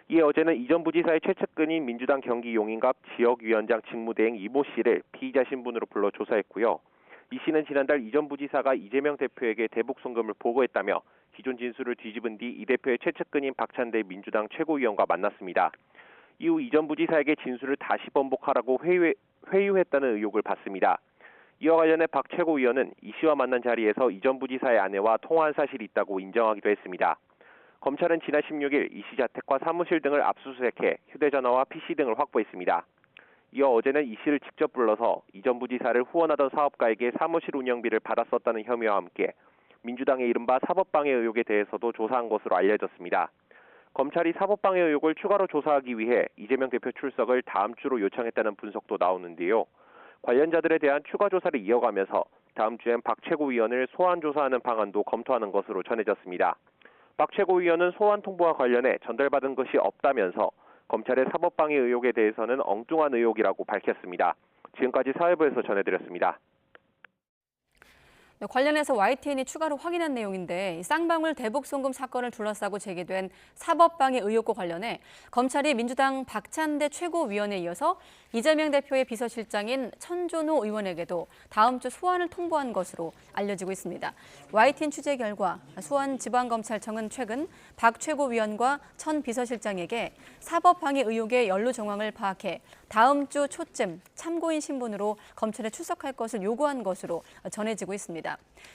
이에 어제는 이 전 부지사의 최측근인 민주당 경기 용인갑 지역위원장 직무대행 이모 씨를 피의자 신분으로 불러 조사했고요. 이 씨는 지난달 이 전 부지사가 이재명 대표에게 대북 송금을 보고했다며 기존 진술을 뒤집은 뒤 이 대표의 최측근인 박찬대 민주당 최고위원과 만났습니다. 이후 이 전 부지사에게 진술을 다시 번복하라고 회유했다는 의혹을 받습니다. 이와 관련해 박 최고위원은 이 씨와 만난 자리에서 이 전 부지사의 아내와 통화한 사실이 있다고 인정하기도 했습니다. 검찰은 지난 16일 이 씨 자택과 사무실 등을 압수수색해 휴대전화와 PC 등을 확보했습니다. 이어 어제는 이 씨를 직접 불러서 이 전 부지사를 후원하던 사업가에게 사무실 운영비를 받았었다는 혐의와 함께 민주당의 이른바 사법방해 의혹에 대해서도 조사한 것으로 알려졌습니다. 검찰이 사법방해 의혹을 추가로 조사하기 위해 이재명 대표 출석을 다음 주로 요청했다는 분석도 나오는데요. 관련자들에 대한 추가 조사를 이어가면서 다음 주엔 박 최고위원을 소환 조사하는 방안도 검토하는 것으로 전해졌습니다. 박 최고위원은 소환 통보와 관련해 전달받은 것이 없다면서 검찰의 사법방해 의혹에 대해서는 엉뚱한 의혹이라고 밝혔습니다. 지금까지 사회부에서 전해드렸습니다. 관련해서 YTN이 추가로 확인한 내용인데 이 쌍방울 대북 송금 사건을 둘러싸고 제기된 사법방해 의혹과 관련해 검찰이 민주당 박찬대 최고위원에 이어서 이재명 대표의 비서실장인 천존호 의원에게도 다음 주 소환을 통보한 것으로 알려지고 있습니다. YTN 취재 결과 수원지방검찰청은 최근 박 최고위원과 천 비서실장에게 사법방해 의혹의 연루 정황을 파악해 다음 주 초쯤 참고인 신분으로 검찰에 출석할 것을 요구한 것으로 전해지고 있습니다.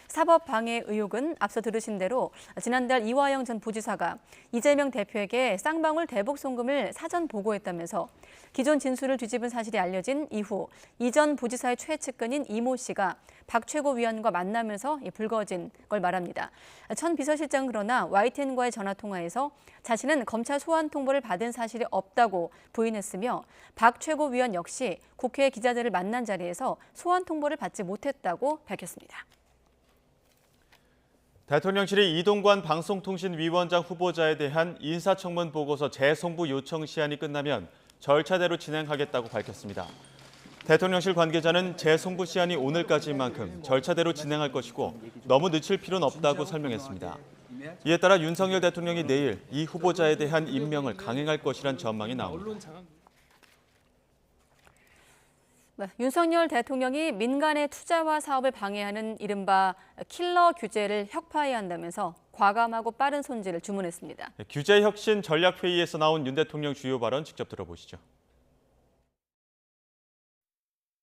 사법방해 의혹은 앞서 들으신 대로 지난달 이화영 전 부지사가 이재명 대표에게 쌍방울 대북 송금을 사전 보고했다면서 기존 진술을 뒤집은 사실이 알려진 이후 이 전 부지사의 최측근인 이모 씨가 박 최고위원과 만나면서 불거진 걸 말합니다. 천 비서실장은 그러나 YTN과의 전화통화에서 자신은 검찰 소환 통보를 받은 사실이 없다고 부인했으며 박 최고위원 역시 국회 기자들을 만난 자리에서 소환 통보를 받지 못했다고 밝혔습니다. 대통령실이 이동관 방송통신위원장 후보자에 대한 인사청문 보고서 재송부 요청 시한이 끝나면 절차대로 진행하겠다고 밝혔습니다. 대통령실 관계자는 재송부 시한이 오늘까지인 만큼 절차대로 진행할 것이고 너무 늦출 필요는 없다고 설명했습니다. 이에 따라 윤석열 대통령이 내일 이 후보자에 대한 임명을 강행할 것이란 전망이 나옵니다. 네, 윤석열 대통령이 민간의 투자와 사업을 방해하는 이른바 킬러 규제를 혁파해야 한다면서 과감하고 빠른 손질을 주문했습니다. 규제 혁신 전략회의에서 나온 윤 대통령 주요 발언 직접 들어보시죠.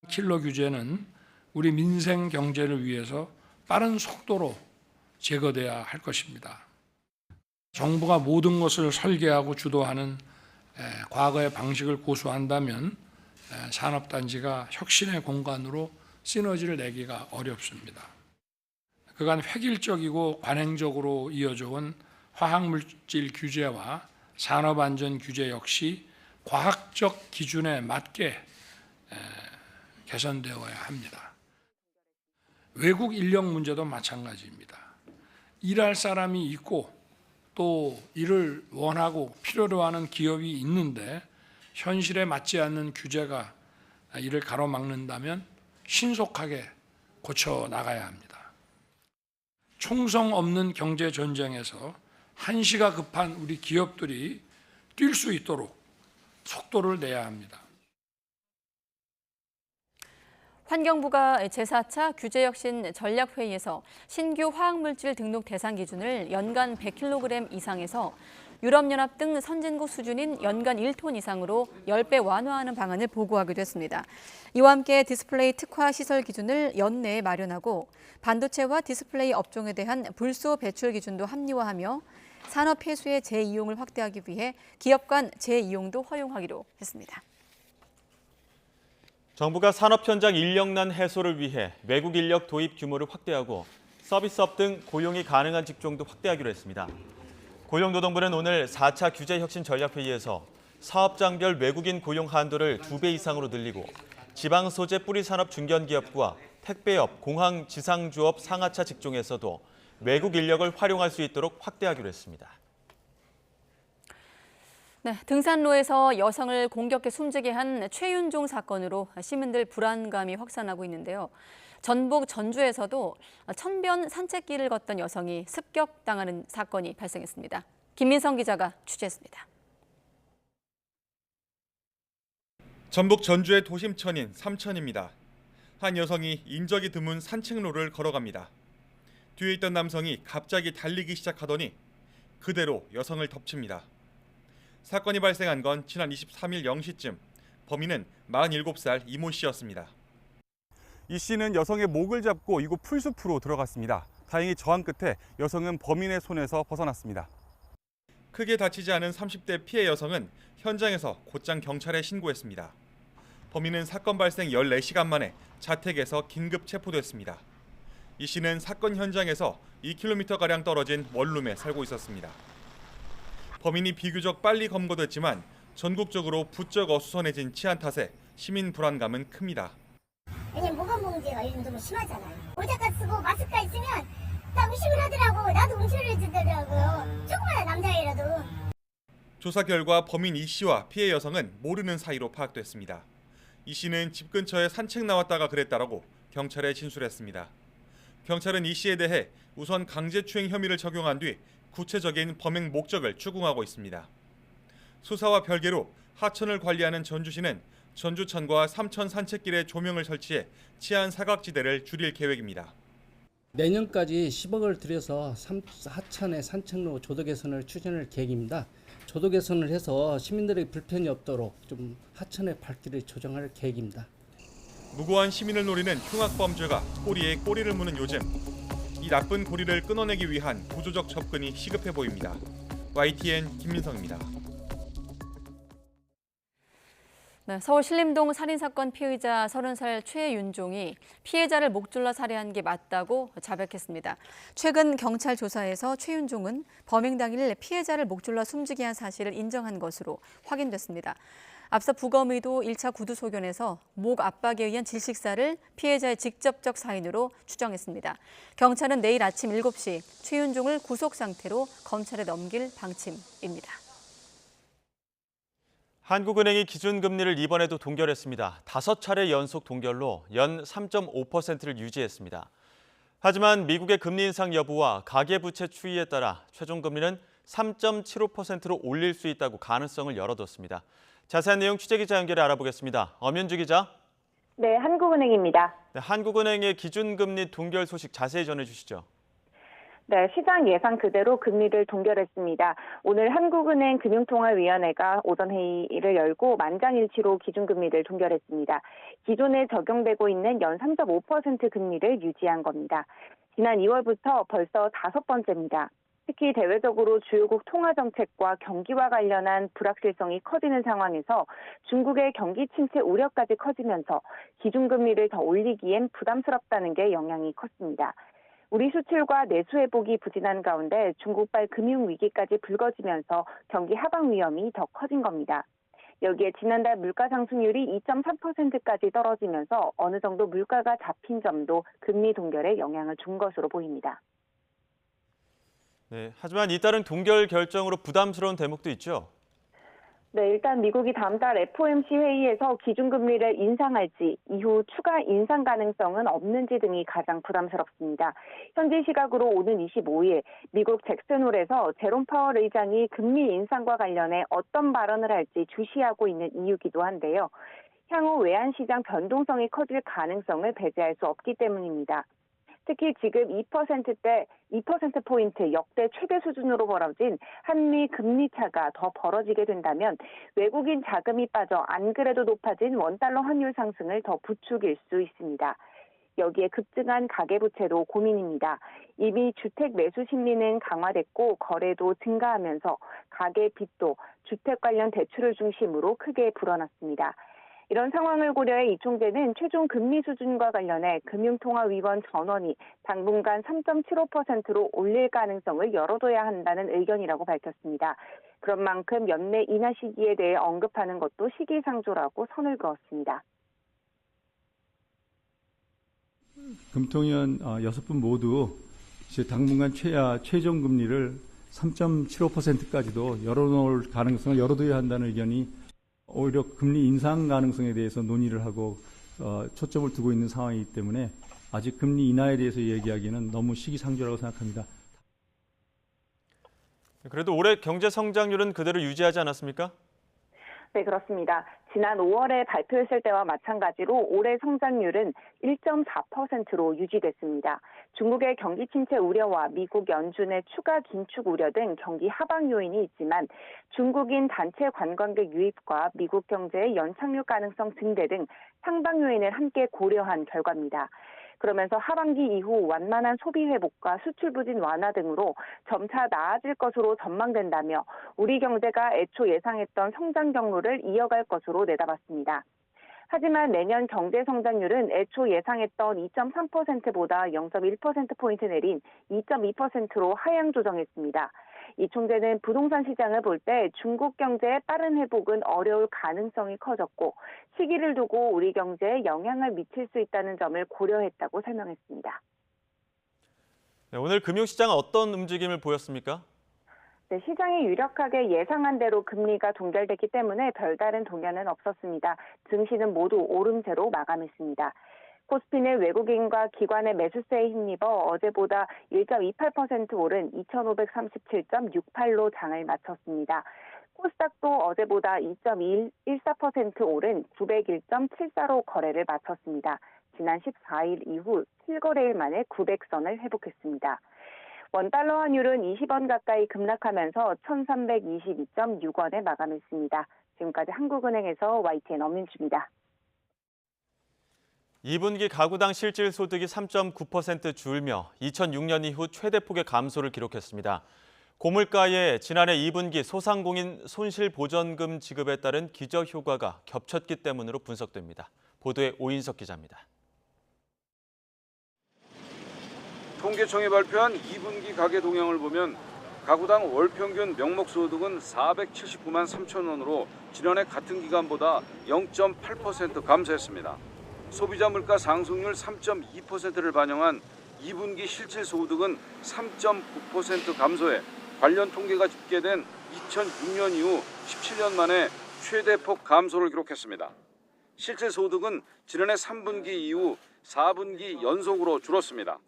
킬러 규제는 우리 민생 경제를 위해서 빠른 속도로 제거돼야 할 것입니다. 정부가 모든 것을 설계하고 주도하는 과거의 방식을 고수한다면 산업단지가 혁신의 공간으로 시너지를 내기가 어렵습니다. 그간 획일적이고 관행적으로 이어져 온 화학물질 규제와 산업안전 규제 역시 과학적 기준에 맞게 개선되어야 합니다. 외국 인력 문제도 마찬가지입니다. 일할 사람이 있고 또 일을 원하고 필요로 하는 기업이 있는데 현실에 맞지 않는 규제가 이를 가로막는다면 신속하게 고쳐 나가야 합니다. 총성 없는 경제 전쟁에서 한시가 급한 우리 기업들이 뛸 수 있도록 속도를 내야 합니다. 환경부가 제4차 규제혁신 전략회의에서 신규 화학물질 등록 대상 기준을 연간 100kg 이상에서 유럽연합 등 선진국 수준인 연간 1톤 이상으로 10배 완화하는 방안을 보고하기도 했습니다. 이와 함께 디스플레이 특화 시설 기준을 연내에 마련하고 반도체와 디스플레이 업종에 대한 불소 배출 기준도 합리화하며 산업 폐수의 재이용을 확대하기 위해 기업 간 재이용도 허용하기로 했습니다. 정부가 산업 현장 인력난 해소를 위해 외국 인력 도입 규모를 확대하고 서비스업 등 고용이 가능한 직종도 확대하기로 했습니다. 고용노동부는 오늘 4차 규제혁신 전략회의에서 사업장별 외국인 고용 한도를 2배 이상으로 늘리고 지방 소재 뿌리 산업 중견기업과 택배업, 공항, 지상주업 상하차 직종에서도 외국 인력을 활용할 수 있도록 확대하기로 했습니다. 네, 등산로에서 여성을 공격해 숨지게 한 최윤종 사건으로 시민들 불안감이 확산하고 있는데요. 전북 전주에서도 천변 산책길을 걷던 여성이 습격당하는 사건이 발생했습니다. 김민성 기자가 취재했습니다. 전북 전주의 도심천인 삼천입니다. 한 여성이 인적이 드문 산책로를 걸어갑니다. 뒤에 있던 남성이 갑자기 달리기 시작하더니 그대로 여성을 덮칩니다. 사건이 발생한 건 지난 23일 0시쯤, 범인은 47살 이모 씨였습니다. 이 씨는 여성의 목을 잡고 이곳 풀숲으로 들어갔습니다. 다행히 저항 끝에 여성은 범인의 손에서 벗어났습니다. 크게 다치지 않은 30대 피해 여성은 현장에서 곧장 경찰에 신고했습니다. 범인은 사건 발생 14시간 만에 자택에서 긴급 체포됐습니다. 이 씨는 사건 현장에서 2km가량 떨어진 원룸에 살고 있었습니다. 범인이 비교적 빨리 검거됐지만 전국적으로 부쩍 어수선해진 치안 탓에 시민 불안감은 큽니다. 왜냐면 모건봉제가 요즘 너무 심하잖아요. 모자가 쓰고 마스크가 있으면 다 의심을 하더라고. 나도 의심을 해주더라고요. 조그마한 남자애라도. 조사 결과 범인 이 씨와 피해 여성은 모르는 사이로 파악됐습니다. 이 씨는 집 근처에 산책 나왔다가 그랬다라고 경찰에 진술했습니다. 경찰은 이 씨에 대해 우선 강제추행 혐의를 적용한 뒤 구체적인 범행 목적을 추궁하고 있습니다. 수사와 별개로 하천을 관리하는 전주시는 전주천과 삼천 산책길에 조명을 설치해 치안 사각지대를 줄일 계획입니다. 내년까지 10억을 들여서 하천의 산책로 조도 개선을 추진할 계획입니다. 조도 개선을 해서 시민들에게 불편이 없도록 좀 하천의 발길을 조정할 계획입니다. 무고한 시민을 노리는 흉악범죄가 꼬리에 꼬리를 무는 요즘, 이 나쁜 고리를 끊어내기 위한 구조적 접근이 시급해 보입니다. YTN 김민성입니다. 네, 서울 신림동 살인사건 피의자 30살 최윤종이 피해자를 목 졸라 살해한 게 맞다고 자백했습니다. 최근 경찰 조사에서 최윤종은 범행 당일 피해자를 목 졸라 숨지게 한 사실을 인정한 것으로 확인됐습니다. 앞서 부검의도 1차 구두소견에서 목 압박에 의한 질식사를 피해자의 직접적 사인으로 추정했습니다. 경찰은 내일 아침 7시 최윤종을 구속 상태로 검찰에 넘길 방침입니다. 한국은행이 기준금리를 이번에도 동결했습니다. 5차례 연속 동결로 연 3.5%를 유지했습니다. 하지만 미국의 금리 인상 여부와 가계부채 추이에 따라 최종 금리는 3.75%로 올릴 수 있다고 가능성을 열어뒀습니다. 자세한 내용 취재기자 연결해 알아보겠습니다. 엄윤주 기자. 네, 한국은행입니다. 네, 한국은행의 기준금리 동결 소식 자세히 전해주시죠. 네, 시장 예상 그대로 금리를 동결했습니다. 오늘 한국은행 금융통화위원회가 오전 회의를 열고 만장일치로 기준금리를 동결했습니다. 기존에 적용되고 있는 연 3.5% 금리를 유지한 겁니다. 지난 2월부터 벌써 5번째입니다. 특히 대외적으로 주요국 통화정책과 경기와 관련한 불확실성이 커지는 상황에서 중국의 경기 침체 우려까지 커지면서 기준금리를 더 올리기엔 부담스럽다는 게 영향이 컸습니다. 우리 수출과 내수 회복이 부진한 가운데 중국발 금융위기까지 불거지면서 경기 하방 위험이 더 커진 겁니다. 여기에 지난달 물가 상승률이 2.3%까지 떨어지면서 어느 정도 물가가 잡힌 점도 금리 동결에 영향을 준 것으로 보입니다. 네, 하지만 잇따른 동결 결정으로 부담스러운 대목도 있죠. 네, 일단 미국이 다음 달 FOMC 회의에서 기준금리를 인상할지 이후 추가 인상 가능성은 없는지 등이 가장 부담스럽습니다. 현지 시각으로 오는 25일 미국 잭슨홀에서 제롬 파월 의장이 금리 인상과 관련해 어떤 발언을 할지 주시하고 있는 이유기도 한데요. 향후 외환시장 변동성이 커질 가능성을 배제할 수 없기 때문입니다. 특히 지금 2%포인트 역대 최대 수준으로 벌어진 한미 금리 차가 더 벌어지게 된다면 외국인 자금이 빠져 안 그래도 높아진 원달러 환율 상승을 더 부추길 수 있습니다. 여기에 급증한 가계부채도 고민입니다. 이미 주택 매수 심리는 강화됐고 거래도 증가하면서 가계 빚도 주택 관련 대출을 중심으로 크게 불어났습니다. 이런 상황을 고려해 이 총재는 최종 금리 수준과 관련해 금융통화위원 전원이 당분간 3.75%로 올릴 가능성을 열어둬야 한다는 의견이라고 밝혔습니다. 그런 만큼 연내 인하 시기에 대해 언급하는 것도 시기상조라고 선을 그었습니다. 금통위원 6분 모두 이제 당분간 최종 금리를 3.75%까지도 열어놓을 가능성을 열어둬야 한다는 의견이 오히려 금리 인상 가능성에 대해서 논의를 하고 초점을 두고 있는 상황이기 때문에 아직 금리 인하에 대해서 얘기하기는 너무 시기상조라고 생각합니다. 그래도 올해 경제 성장률은 그대로 유지하지 않았습니까? 네, 그렇습니다. 지난 5월에 발표했을 때와 마찬가지로 올해 성장률은 1.4%로 유지됐습니다. 중국의 경기 침체 우려와 미국 연준의 추가 긴축 우려 등 경기 하방 요인이 있지만 중국인 단체 관광객 유입과 미국 경제의 연착륙 가능성 증대 등 상방 요인을 함께 고려한 결과입니다. 그러면서 하반기 이후 완만한 소비 회복과 수출 부진 완화 등으로 점차 나아질 것으로 전망된다며 우리 경제가 애초 예상했던 성장 경로를 이어갈 것으로 내다봤습니다. 하지만 내년 경제 성장률은 애초 예상했던 2.3%보다 0.1%포인트 내린 2.2%로 하향 조정했습니다. 이 총재는 부동산 시장을 볼 때 중국 경제의 빠른 회복은 어려울 가능성이 커졌고 시기를 두고 우리 경제에 영향을 미칠 수 있다는 점을 고려했다고 설명했습니다. 네, 오늘 금융시장은 어떤 움직임을 보였습니까? 네, 시장이 유력하게 예상한 대로 금리가 동결됐기 때문에 별다른 동향은 없었습니다. 증시는 모두 오름세로 마감했습니다. 코스피는 외국인과 기관의 매수세에 힘입어 어제보다 1.28% 오른 2,537.68로 장을 마쳤습니다. 코스닥도 어제보다 2.14% 오른 901.74로 거래를 마쳤습니다. 지난 14일 이후 7거래일 만에 900선을 회복했습니다. 원달러 환율은 20원 가까이 급락하면서 1,322.6원에 마감했습니다. 지금까지 한국은행에서 YTN 엄민주입니다. 2분기 가구당 실질소득이 3.9% 줄며 2006년 이후 최대폭의 감소를 기록했습니다. 고물가에 지난해 2분기 소상공인 손실보전금 지급에 따른 기저효과가 겹쳤기 때문으로 분석됩니다. 보도에 오인석 기자입니다. 통계청이 발표한 2분기 가계 동향을 보면 가구당 월평균 명목소득은 479만 3천 원으로 지난해 같은 기간보다 0.8% 감소했습니다. 소비자 물가 상승률 3.2%를 반영한 2분기 실질소득은 3.9% 감소해 관련 통계가 집계된 2006년 이후 17년 만에 최대폭 감소를 기록했습니다. 실질소득은 지난해 3분기 이후 4분기 연속으로 줄었습니다.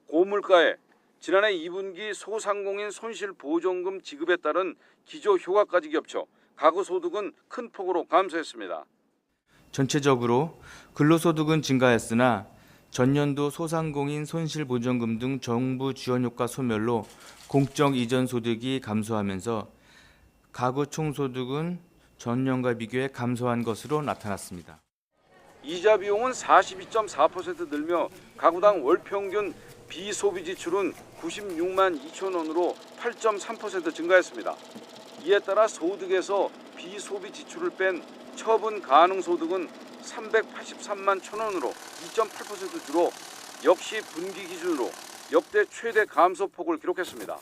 고물가에 지난해 2분기 소상공인 손실보전금 지급에 따른 기저효과까지 겹쳐 가구소득은 큰 폭으로 감소했습니다. 전체적으로 근로소득은 증가했으나 전년도 소상공인 손실보전금 등 정부 지원효과 소멸로 공적 이전 소득이 감소하면서 가구 총소득은 전년과 비교해 감소한 것으로 나타났습니다. 이자 비용은 42.4% 늘며 가구당 월평균 비소비 지출은 96만 2천 원으로 8.3% 증가했습니다. 이에 따라 소득에서 비소비 지출을 뺀 처분 가능 소득은 383만 1천 원으로 2.8% 줄어 역시 분기 기준으로 역대 최대 감소폭을 기록했습니다.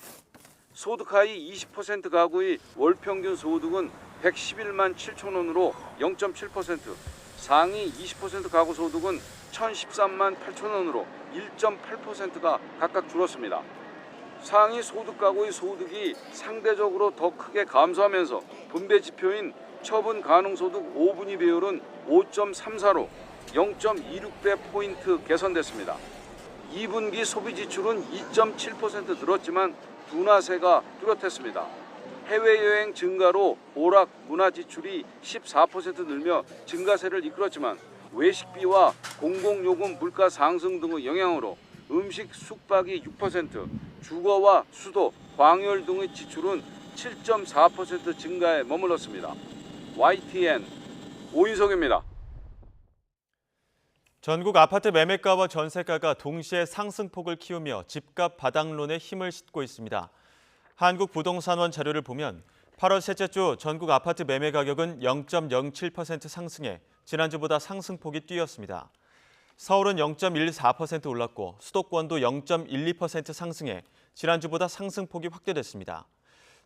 소득 하위 20% 가구의 월평균 소득은 111만 7천 원으로 0.7%, 상위 20% 가구 소득은 1,013만 8천 원으로 1.8%가 각각 줄었습니다. 상위 소득 가구의 소득이 상대적으로 더 크게 감소하면서 분배 지표인 처분 가능 소득 5분위 배율은 5.34로 0.26배 포인트 개선됐습니다. 2분기 소비 지출은 2.7% 늘었지만 둔화세가 뚜렷했습니다. 해외여행 증가로 오락 문화 지출이 14% 늘며 증가세를 이끌었지만 외식비와 공공요금 물가 상승 등의 영향으로 음식 숙박이 6%, 주거와 수도, 광열 등의 지출은 7.4% 증가에 머물렀습니다. YTN 오인석입니다. 전국 아파트 매매가와 전세가가 동시에 상승폭을 키우며 집값 바닥론에 힘을 싣고 있습니다. 한국부동산원 자료를 보면 8월 셋째 주 전국 아파트 매매 가격은 0.07% 상승해 지난주보다 상승폭이 뛰었습니다. 서울은 0.14% 올랐고 수도권도 0.12% 상승해 지난주보다 상승폭이 확대됐습니다.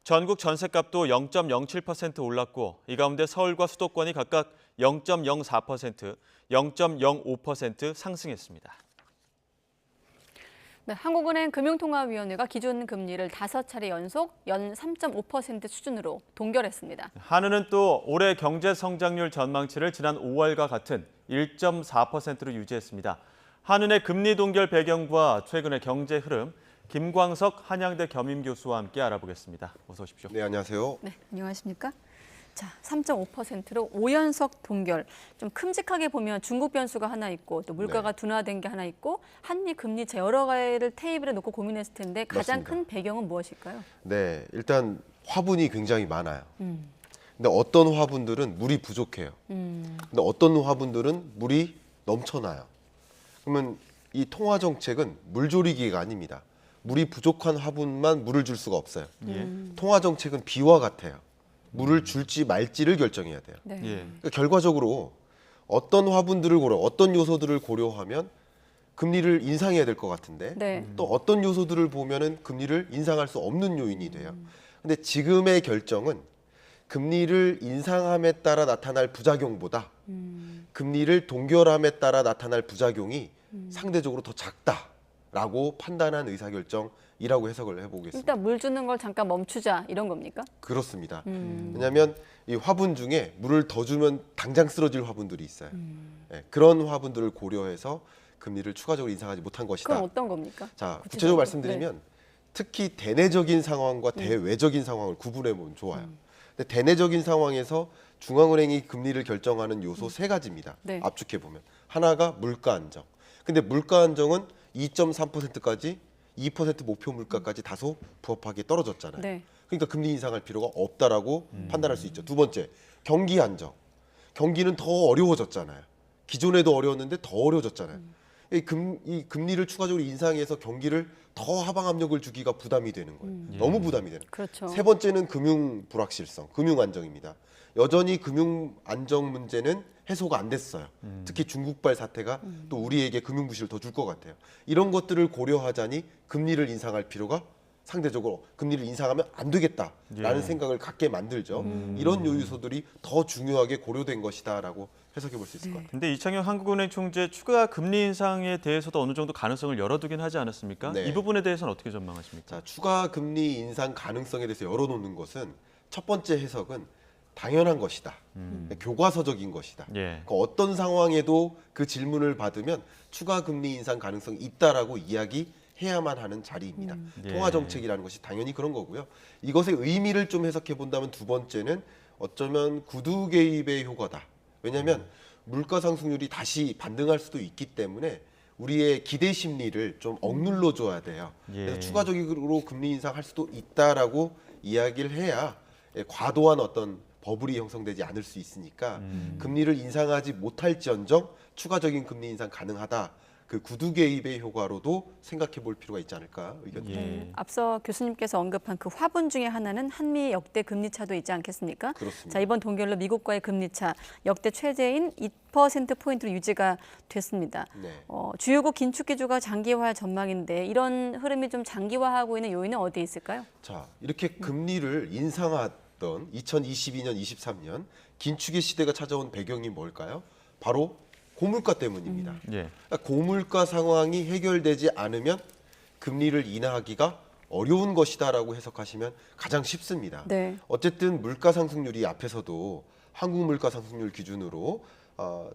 전국 전셋값도 0.07% 올랐고 이 가운데 서울과 수도권이 각각 0.04%, 0.05% 상승했습니다. 네, 한국은행 금융통화위원회가 기준금리를 5차례 연속 연 3.5% 수준으로 동결했습니다. 한은은 또 올해 경제 성장률 전망치를 지난 5월과 같은 1.4%로 유지했습니다. 한은의 금리 동결 배경과 최근의 경제 흐름, 김광석 한양대 겸임교수와 함께 알아보겠습니다. 어서 오십시오. 네, 안녕하세요. 네, 안녕하십니까? 자, 3.5%로 5연속 동결. 좀 큼직하게 보면 중국 변수가 하나 있고 또 물가가 둔화된 게 하나 있고 한미 금리차 여러 가지를 테이블에 놓고 고민했을 텐데 가장 맞습니다. 큰 배경은 무엇일까요? 네, 일단 화분이 굉장히 많아요. 근데 어떤 화분들은 물이 부족해요. 근데 어떤 화분들은 물이 넘쳐나요. 그러면 이 통화 정책은 물조리기가 아닙니다. 물이 부족한 화분만 물을 줄 수가 없어요. 통화 정책은 비와 같아요. 물을 줄지 말지를 결정해야 돼요. 네. 그러니까 결과적으로 어떤 화분들을 어떤 요소들을 고려하면 금리를 인상해야 될 것 같은데 네. 또 어떤 요소들을 보면은 금리를 인상할 수 없는 요인이 돼요. 근데 지금의 결정은 금리를 인상함에 따라 나타날 부작용보다 금리를 동결함에 따라 나타날 부작용이 상대적으로 더 작다라고 판단한 의사결정이라고 해석을 해보겠습니다. 일단 물 주는 걸 잠깐 멈추자 이런 겁니까? 그렇습니다. 왜냐하면 이 화분 중에 물을 더 주면 당장 쓰러질 화분들이 있어요. 네, 그런 화분들을 고려해서 금리를 추가적으로 인상하지 못한 것이다. 그럼 어떤 겁니까? 자, 구체적으로 말씀드리면 특히 대내적인 상황과 대외적인 상황을 구분해 보면 좋아요. 근데 대내적인 상황에서 중앙은행이 금리를 결정하는 요소 세 가지입니다. 네. 압축해 보면 하나가 물가 안정. 근데 물가 안정은 2.3%까지 2% 목표 물가까지 다소 부합하게 떨어졌잖아요. 네. 그러니까 금리 인상할 필요가 없다라고 판단할 수 있죠. 두 번째, 경기 안정. 경기는 더 어려워졌잖아요. 기존에도 어려웠는데 더 어려워졌잖아요. 이 금리를 추가적으로 인상해서 경기를 더 하방 압력을 주기가 부담이 되는 거예요. 너무 부담이 되는 거예요. 그렇죠. 세 번째는 금융 불확실성, 금융 안정입니다. 여전히 금융 안정 문제는 해소가 안 됐어요. 특히 중국발 사태가 또 우리에게 금융 부실을 더 줄 것 같아요. 이런 것들을 고려하자니 금리를 인상할 필요가 상대적으로 금리를 인상하면 안 되겠다라는 생각을 갖게 만들죠. 이런 요소들이 더 중요하게 고려된 것이다라고 해석해 볼 수 있을 것 같아요. 근데 이창용 한국은행 총재 추가 금리 인상에 대해서도 어느 정도 가능성을 열어두긴 하지 않았습니까? 네. 이 부분에 대해서는 어떻게 전망하십니까? 자, 추가 금리 인상 가능성에 대해서 열어놓는 것은 첫 번째 해석은 당연한 것이다. 교과서적인 것이다. 그러니까 어떤 상황에도 그 질문을 받으면 추가 금리 인상 가능성이 있다라고 이야기해야만 하는 자리입니다. 통화 정책이라는 것이 당연히 그런 거고요. 이것의 의미를 좀 해석해 본다면 두 번째는 어쩌면 구두 개입의 효과다. 왜냐하면 물가 상승률이 다시 반등할 수도 있기 때문에 우리의 기대 심리를 좀 억눌러 줘야 돼요. 그래서 추가적으로 금리 인상할 수도 있다라고 이야기를 해야 과도한 어떤 버블이 형성되지 않을 수 있으니까 금리를 인상하지 못할지언정 추가적인 금리 인상 가능하다. 그 구두 개입의 효과로도 생각해 볼 필요가 있지 않을까 의견입니다. 앞서 교수님께서 언급한 그 화분 중에 하나는 한미 역대 금리차도 있지 않겠습니까? 그렇습니다. 자, 이번 동결로 미국과의 금리차 역대 최저인 2%포인트로 유지가 됐습니다. 네. 주요국 긴축 기조가 장기화할 전망인데 이런 흐름이 좀 장기화하고 있는 요인은 어디에 있을까요? 자, 이렇게 금리를 인상하던 2022년, 23년 긴축의 시대가 찾아온 배경이 뭘까요? 바로 고물가 때문입니다. 그러니까 고물가 상황이 해결되지 않으면 금리를 인하하기가 어려운 것이다라고 해석하시면 가장 쉽습니다. 네. 어쨌든 물가 상승률이 앞에서도 한국 물가 상승률 기준으로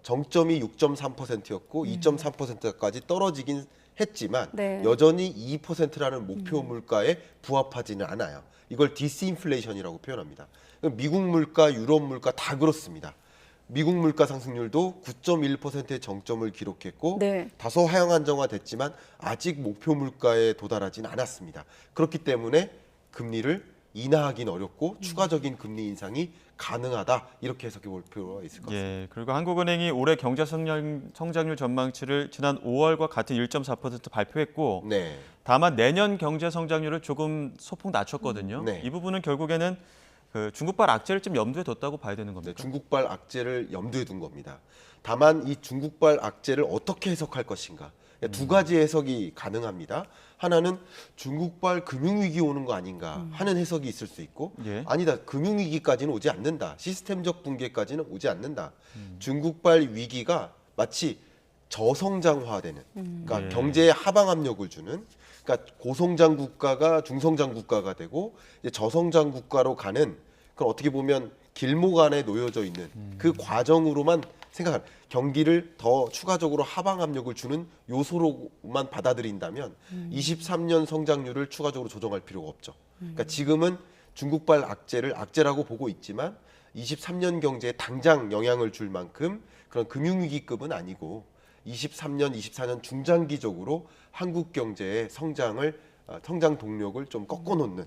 정점이 6.3%였고 2.3%까지 떨어지긴 했지만 네. 여전히 2%라는 목표 물가에 부합하지는 않아요. 이걸 디스인플레이션이라고 표현합니다. 미국 물가, 유럽 물가 다 그렇습니다. 미국 물가 상승률도 9.1%의 정점을 기록했고 네. 다소 하향 안정화됐지만 아직 목표 물가에 도달하진 않았습니다. 그렇기 때문에 금리를 인하하기는 어렵고 추가적인 금리 인상이 가능하다 이렇게 해석해 볼 필요가 있을 것 같습니다. 예, 그리고 한국은행이 올해 경제 성장률 전망치를 지난 5월과 같은 1.4% 발표했고 네. 다만 내년 경제 성장률을 조금 소폭 낮췄거든요. 네. 이 부분은 결국에는 그 중국발 악재를 좀 염두에 뒀다고 봐야 되는 겁니까? 네, 중국발 악재를 염두에 둔 겁니다. 다만 이 중국발 악재를 어떻게 해석할 것인가 두 가지 해석이 가능합니다. 하나는 중국발 금융위기 오는 거 아닌가 하는 해석이 있을 수 있고 예. 아니다. 금융위기까지는 오지 않는다. 시스템적 붕괴까지는 오지 않는다. 중국발 위기가 마치 저성장화되는 그러니까 예. 경제에 하방 압력을 주는 그러니까 고성장 국가가 중성장 국가가 되고 이제 저성장 국가로 가는 그런 어떻게 보면 길목 안에 놓여져 있는 그 과정으로만 생각한 경기를 더 추가적으로 하방 압력을 주는 요소로만 받아들인다면 23년 성장률을 추가적으로 조정할 필요가 없죠. 그러니까 지금은 중국발 악재를 악재라고 보고 있지만 23년 경제에 당장 영향을 줄 만큼 그런 금융위기급은 아니고 23년, 24년 중장기적으로 한국 경제의 성장 동력을 좀 꺾어놓는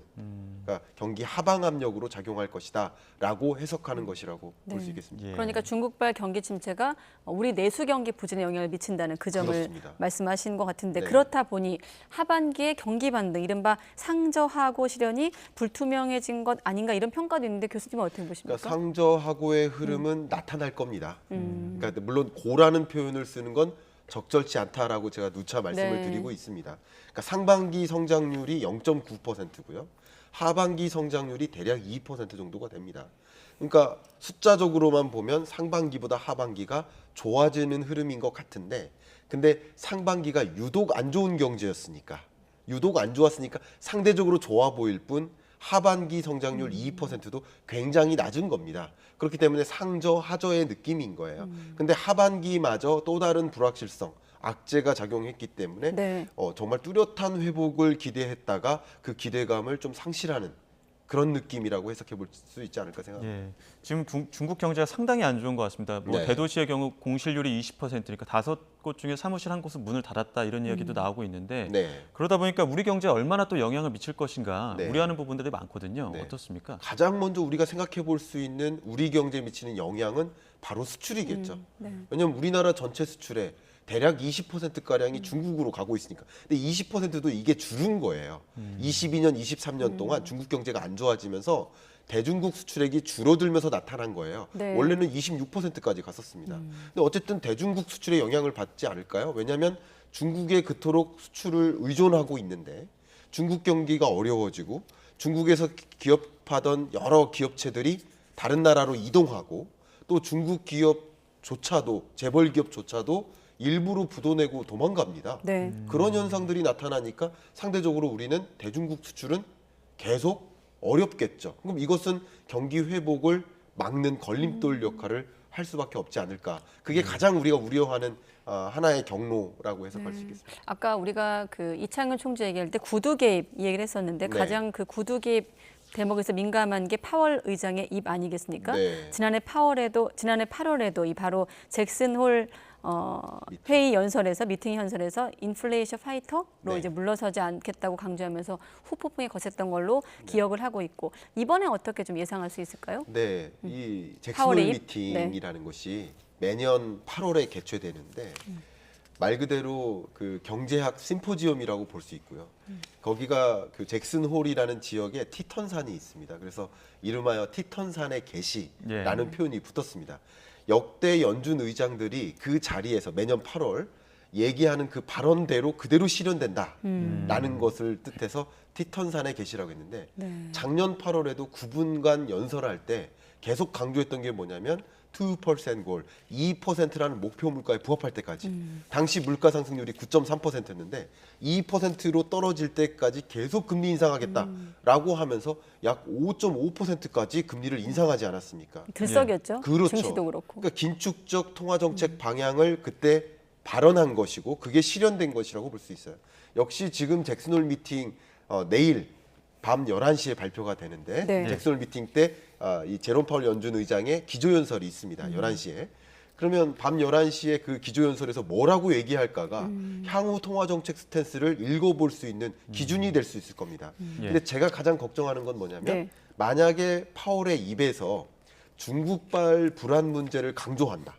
그러니까 경기 하방 압력으로 작용할 것이다라고 해석하는 것이라고 볼 수 있겠습니다. 예. 그러니까 중국발 경기 침체가 우리 내수 경기 부진에 영향을 미친다는 그 점을 그렇습니다. 말씀하신 것 같은데 네. 그렇다 보니 하반기에 경기 반등, 이른바 상저하고 실현이 불투명해진 것 아닌가 이런 평가도 있는데 교수님은 어떻게 보십니까? 그러니까 상저하고의 흐름은 나타날 겁니다. 그러니까 물론 고라는 표현을 쓰는 건 적절치 않다라고 제가 누차 말씀을 네. 드리고 있습니다. 그러니까 상반기 성장률이 0.9%고요. 하반기 성장률이 대략 2% 정도가 됩니다. 그러니까 숫자적으로만 보면 상반기보다 하반기가 좋아지는 흐름인 것 같은데 근데 상반기가 유독 안 좋은 경제였으니까 유독 안 좋았으니까 상대적으로 좋아 보일 뿐 하반기 성장률 2%도 굉장히 낮은 겁니다. 그렇기 때문에 상저, 하저의 느낌인 거예요. 근데 하반기마저 또 다른 불확실성, 악재가 작용했기 때문에 네. 정말 뚜렷한 회복을 기대했다가 그 기대감을 좀 상실하는 그런 느낌이라고 해석해 볼 수 있지 않을까 생각합니다. 예, 지금 중국 경제가 상당히 안 좋은 것 같습니다. 뭐 네. 대도시의 경우 공실률이 20%니까 5곳 중에 사무실 한 곳은 문을 닫았다 이런 이야기도 나오고 있는데 네. 그러다 보니까 우리 경제에 얼마나 또 영향을 미칠 것인가 네. 우려하는 부분들이 많거든요. 네. 어떻습니까? 가장 먼저 우리가 생각해 볼 수 있는 우리 경제에 미치는 영향은 바로 수출이겠죠. 네. 왜냐하면 우리나라 전체 수출의 대략 20%가량이 중국으로 가고 있으니까. 근데 20%도 이게 줄은 거예요. 22년, 23년 동안 중국 경제가 안 좋아지면서 대중국 수출액이 줄어들면서 나타난 거예요. 네. 원래는 26%까지 갔었습니다. 근데 어쨌든 대중국 수출에 영향을 받지 않을까요? 왜냐하면 중국에 그토록 수출을 의존하고 있는데 중국 경기가 어려워지고 중국에서 기업하던 여러 기업체들이 다른 나라로 이동하고 또 중국 기업조차도 재벌 기업조차도 일부러 부도내고 도망갑니다. 네. 그런 현상들이 나타나니까 상대적으로 우리는 대중국 수출은 계속 어렵겠죠. 그럼 이것은 경기 회복을 막는 걸림돌 역할을 할 수밖에 없지 않을까. 그게 가장 우리가 우려하는 하나의 경로라고 해석할 수 있겠습니다. 아까 우리가 그 이창현 총재 얘기할 때 구두 개입 얘기를 했었는데 네. 가장 그 구두 개입 대목에서 민감한 게 파월 의장의 입 아니겠습니까? 네. 지난해 8월에도 이 바로 잭슨 홀 회의 연설에서 미팅 연설에서 인플레이션 파이터로 네. 이제 물러서지 않겠다고 강조하면서 후폭풍이 거셌던 걸로 기억을 하고 있고 이번에 어떻게 좀 예상할 수 있을까요? 네, 이 잭슨 홀 파월의 입? 미팅이라는 것이 매년 8월에 개최되는데 말 그대로 그 경제학 심포지엄이라고 볼 수 있고요. 거기가 그 잭슨 홀이라는 지역에 티턴산이 있습니다. 그래서 이름하여 티턴산의 계시라는 표현이 붙었습니다. 역대 연준 의장들이 그 자리에서 매년 8월 얘기하는 그 발언대로 그대로 실현된다라는 것을 뜻해서 티턴산에 계시라고 했는데 작년 8월에도 9분간 연설할 때 계속 강조했던 게 뭐냐면 2% 골, 2%라는 목표 물가에 부합할 때까지. 당시 물가 상승률이 9.3%였는데 2%로 떨어질 때까지 계속 금리 인상하겠다라고 하면서 약 5.5%까지 금리를 인상하지 않았습니까? 들썩였죠. 그렇죠. 증시도 그렇고. 그러니까 긴축적 통화 정책 방향을 그때 발언한 것이고 그게 실현된 것이라고 볼 수 있어요. 역시 지금 잭슨홀 미팅 내일 밤 11시에 발표가 되는데 잭슨홀 미팅 때 이 제롬 파월 연준 의장의 기조연설이 있습니다. 11시에. 그러면 밤 11시에 그 기조연설에서 뭐라고 얘기할까가 향후 통화정책 스탠스를 읽어볼 수 있는 기준이 될 수 있을 겁니다. 근데 제가 가장 걱정하는 건 뭐냐면 만약에 파월의 입에서 중국발 불안 문제를 강조한다.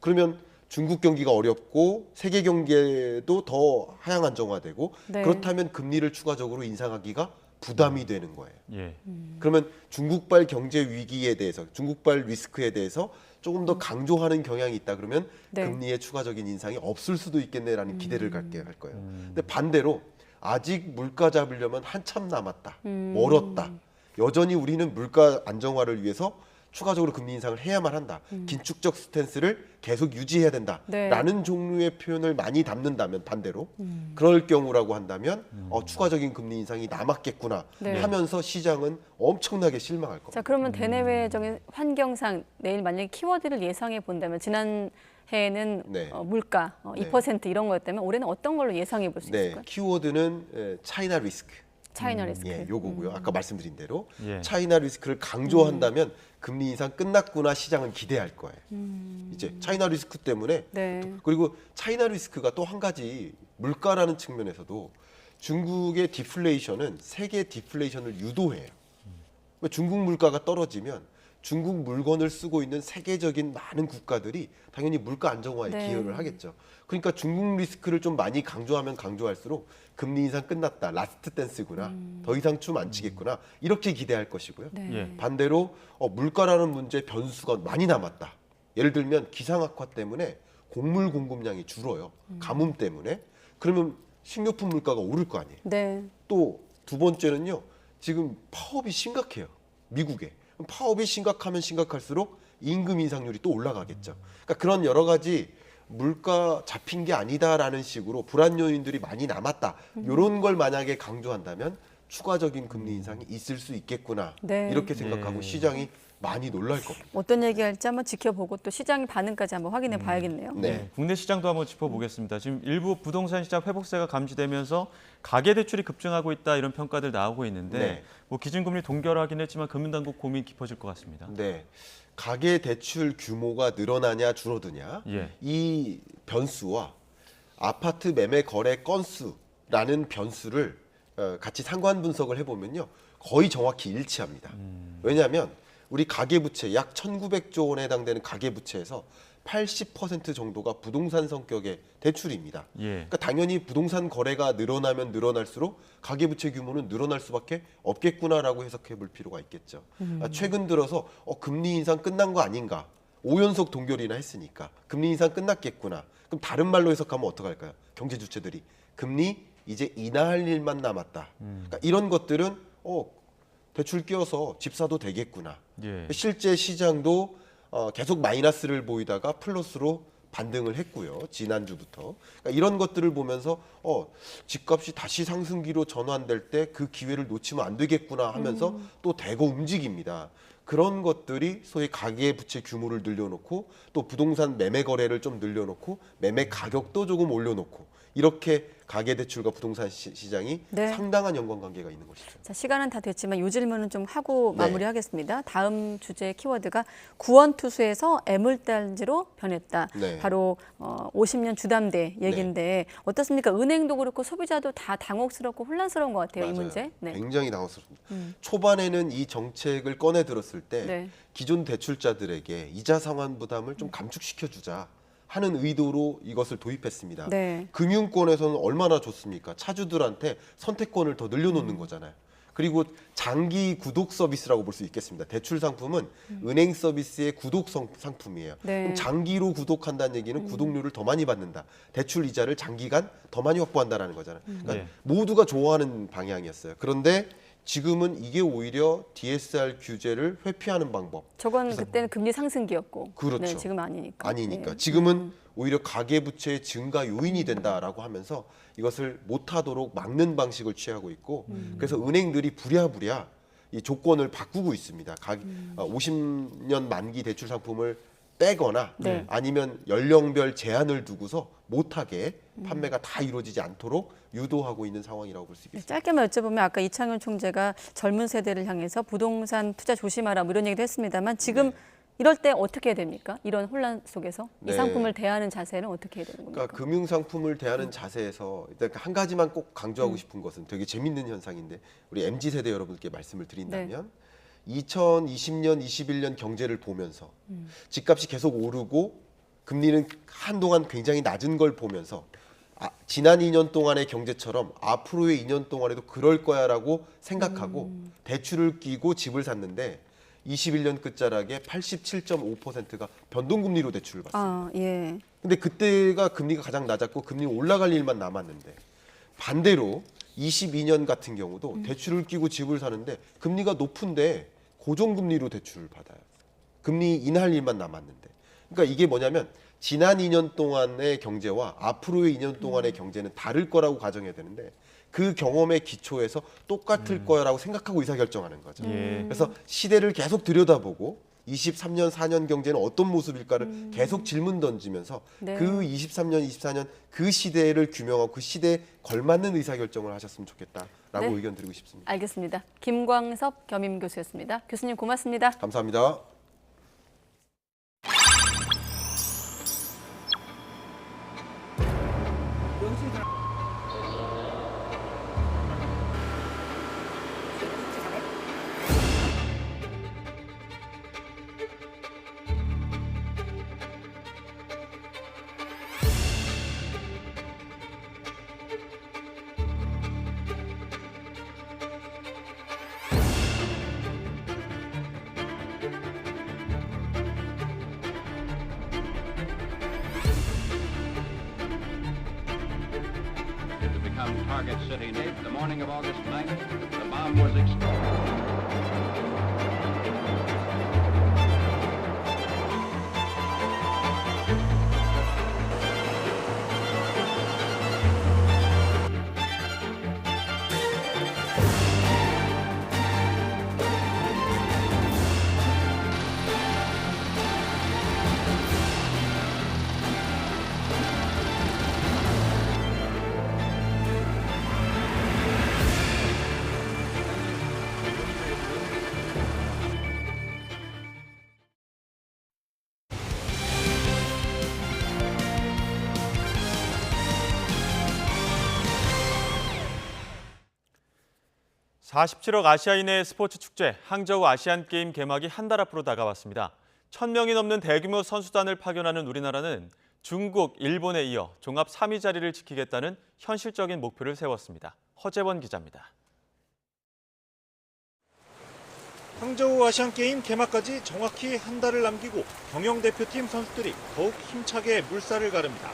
그러면 중국 경기가 어렵고 세계 경제도 더 하향 안정화되고 그렇다면 금리를 추가적으로 인상하기가 부담이 되는 거예요. 그러면 중국발 경제 위기에 대해서, 중국발 리스크에 대해서 조금 더 강조하는 경향이 있다 그러면 금리의 추가적인 인상이 없을 수도 있겠네라는 기대를 갖게 할 거예요. 근데 반대로 아직 물가 잡으려면 한참 남았다, 멀었다. 여전히 우리는 물가 안정화를 위해서 추가적으로 금리 인상을 해야만 한다. 긴축적 스탠스를 계속 유지해야 된다라는 종류의 표현을 많이 담는다면 반대로 그럴 경우라고 한다면 추가적인 금리 인상이 남았겠구나 하면서 시장은 엄청나게 실망할 겁니다. 자, 그러면 대내외적인 환경상 내일 만약에 키워드를 예상해 본다면 지난 해에는 물가 2% 이런 거였다면 올해는 어떤 걸로 예상해 볼 수 있을까요? 키워드는 차이나 리스크. 차이나 리스크. 요거고요. 아까 말씀드린 대로 차이나 리스크를 강조한다면 금리 인상 끝났구나 시장은 기대할 거예요. 이제 차이나 리스크 때문에 그리고 차이나 리스크가 또 한 가지 물가라는 측면에서도 중국의 디플레이션은 세계 디플레이션을 유도해요. 중국 물가가 떨어지면 중국 물건을 쓰고 있는 세계적인 많은 국가들이 당연히 물가 안정화에 기여를 하겠죠. 그러니까 중국 리스크를 좀 많이 강조하면 강조할수록 금리 인상 끝났다, 라스트 댄스구나, 더 이상 춤 안 추겠구나 이렇게 기대할 것이고요. 반대로 물가라는 문제 변수가 많이 남았다. 예를 들면 기상악화 때문에 곡물 공급량이 줄어요. 가뭄 때문에. 그러면 식료품 물가가 오를 거 아니에요. 또 두 번째는요. 지금 파업이 심각해요. 미국에. 파업이 심각하면 심각할수록 임금 인상률이 또 올라가겠죠. 그러니까 그런 여러 가지 물가 잡힌 게 아니다라는 식으로 불안 요인들이 많이 남았다. 이런 걸 만약에 강조한다면 추가적인 금리 인상이 있을 수 있겠구나. 이렇게 생각하고 시장이 많이 놀랄 겁니다. 어떤 얘기할지 한번 지켜보고 또 시장 반응까지 한번 확인해 봐야겠네요. 국내 시장도 한번 짚어보겠습니다. 지금 일부 부동산 시장 회복세가 감지되면서 가계대출이 급증하고 있다 이런 평가들 나오고 있는데 뭐 기준금리 동결하긴 했지만 금융당국 고민 깊어질 것 같습니다. 가계대출 규모가 늘어나냐 줄어드냐 이 변수와 아파트 매매 거래 건수라는 변수를 같이 상관 분석을 해보면요. 거의 정확히 일치합니다. 왜냐하면 우리 가계부채 약 1,900조 원에 해당되는 가계부채에서 80% 정도가 부동산 성격의 대출입니다. 그러니까 당연히 부동산 거래가 늘어나면 늘어날수록 가계부채 규모는 늘어날 수밖에 없겠구나라고 해석해 볼 필요가 있겠죠. 최근 들어서 금리 인상 끝난 거 아닌가? 5연속 동결이나 했으니까 금리 인상 끝났겠구나. 그럼 다른 말로 해석하면 어떡할까요? 경제 주체들이 금리 이제 인하할 일만 남았다. 그러니까 이런 것들은 대출 끼워서 집 사도 되겠구나. 실제 시장도 계속 마이너스를 보이다가 플러스로 반등을 했고요. 지난주부터. 그러니까 이런 것들을 보면서 집값이 다시 상승기로 전환될 때 그 기회를 놓치면 안 되겠구나 하면서 또 대거 움직입니다. 그런 것들이 소위 가계부채 규모를 늘려놓고 또 부동산 매매 거래를 좀 늘려놓고 매매 가격도 조금 올려놓고 이렇게 가계대출과 부동산 시장이 상당한 연관관계가 있는 것이죠. 자, 시간은 다 됐지만 이 질문은 좀 하고 마무리하겠습니다. 다음 주제 키워드가 구원투수에서 애물단지로 변했다. 바로 50년 주담대 얘기인데 어떻습니까? 은행도 그렇고 소비자도 다 당혹스럽고 혼란스러운 것 같아요. 이 문제. 굉장히 당혹스럽습니다. 초반에는 이 정책을 꺼내 들었을 때 기존 대출자들에게 이자 상환 부담을 좀 감축시켜주자. 하는 의도로 이것을 도입했습니다. 금융권에서는 얼마나 좋습니까? 차주들한테 선택권을 더 늘려놓는 거잖아요. 그리고 장기 구독 서비스라고 볼 수 있겠습니다. 대출 상품은 은행 서비스의 구독 상품이에요. 네. 그럼 장기로 구독한다는 얘기는 구독료를 더 많이 받는다. 대출 이자를 장기간 더 많이 확보한다라는 거잖아요. 그러니까 네. 모두가 좋아하는 방향이었어요. 그런데 지금은 이게 오히려 DSR 규제를 회피하는 방법. 저건 그때는 금리 상승기였고. 그렇죠. 네, 지금 아니니까. 네. 지금은 오히려 가계부채의 증가 요인이 된다라고 하면서 이것을 못하도록 막는 방식을 취하고 있고 그래서 은행들이 부랴부랴 이 조건을 바꾸고 있습니다. 50년 만기 대출 상품을 빼거나 네. 아니면 연령별 제한을 두고서 못하게 판매가 다 이루어지지 않도록 유도하고 있는 상황이라고 볼 수 있겠습니다. 짧게만 여쭤보면 아까 이창현 총재가 젊은 세대를 향해서 부동산 투자 조심하라 뭐 이런 얘기도 했습니다만 지금 이럴 때 어떻게 해야 됩니까? 이런 혼란 속에서 이 상품을 대하는 자세는 어떻게 해야 되는 겁니까? 그러니까 금융 상품을 대하는 자세에서 일단 한 가지만 꼭 강조하고 싶은 것은 되게 재밌는 현상인데 우리 MZ 세대 여러분께 말씀을 드린다면 2020년, 21년 경제를 보면서 집값이 계속 오르고 금리는 한동안 굉장히 낮은 걸 보면서 지난 2년 동안의 경제처럼 앞으로의 2년 동안에도 그럴 거야라고 생각하고 대출을 끼고 집을 샀는데 21년 끝자락에 87.5%가 변동금리로 대출을 받습니다. 예. 근데 그때가 금리가 가장 낮았고 금리 올라갈 일만 남았는데 반대로 22년 같은 경우도 대출을 끼고 집을 사는데 금리가 높은데 고정금리로 대출을 받아요. 금리 인하할 일만 남았는데. 그러니까 이게 뭐냐면 지난 2년 동안의 경제와 앞으로의 2년 동안의 경제는 다를 거라고 가정해야 되는데 그 경험의 기초에서 똑같을 거라고 생각하고 의사결정하는 거죠. 그래서 시대를 계속 들여다보고 23년, 4년 경제는 어떤 모습일까를 계속 질문 던지면서 네. 그 23년, 24년 그 시대를 규명하고 그 시대에 걸맞는 의사결정을 하셨으면 좋겠다라고 네. 의견 드리고 싶습니다. 알겠습니다. 김광섭 겸임 교수였습니다. 교수님 고맙습니다. 감사합니다. Target City. The morning of August 9th, the bomb was exploded. (47억) 아시아인의 스포츠 축제 항저우 아시안게임 개막이 한 달 앞으로 다가왔습니다. 1,000명이 넘는 대규모 선수단을 파견하는 우리나라는 중국, 일본에 이어 종합 3위 자리를 지키겠다는 현실적인 목표를 세웠습니다. 허재원 기자입니다. 항저우 아시안게임 개막까지 정확히 한 달을 남기고 경영대표팀 선수들이 더욱 힘차게 물살을 가릅니다.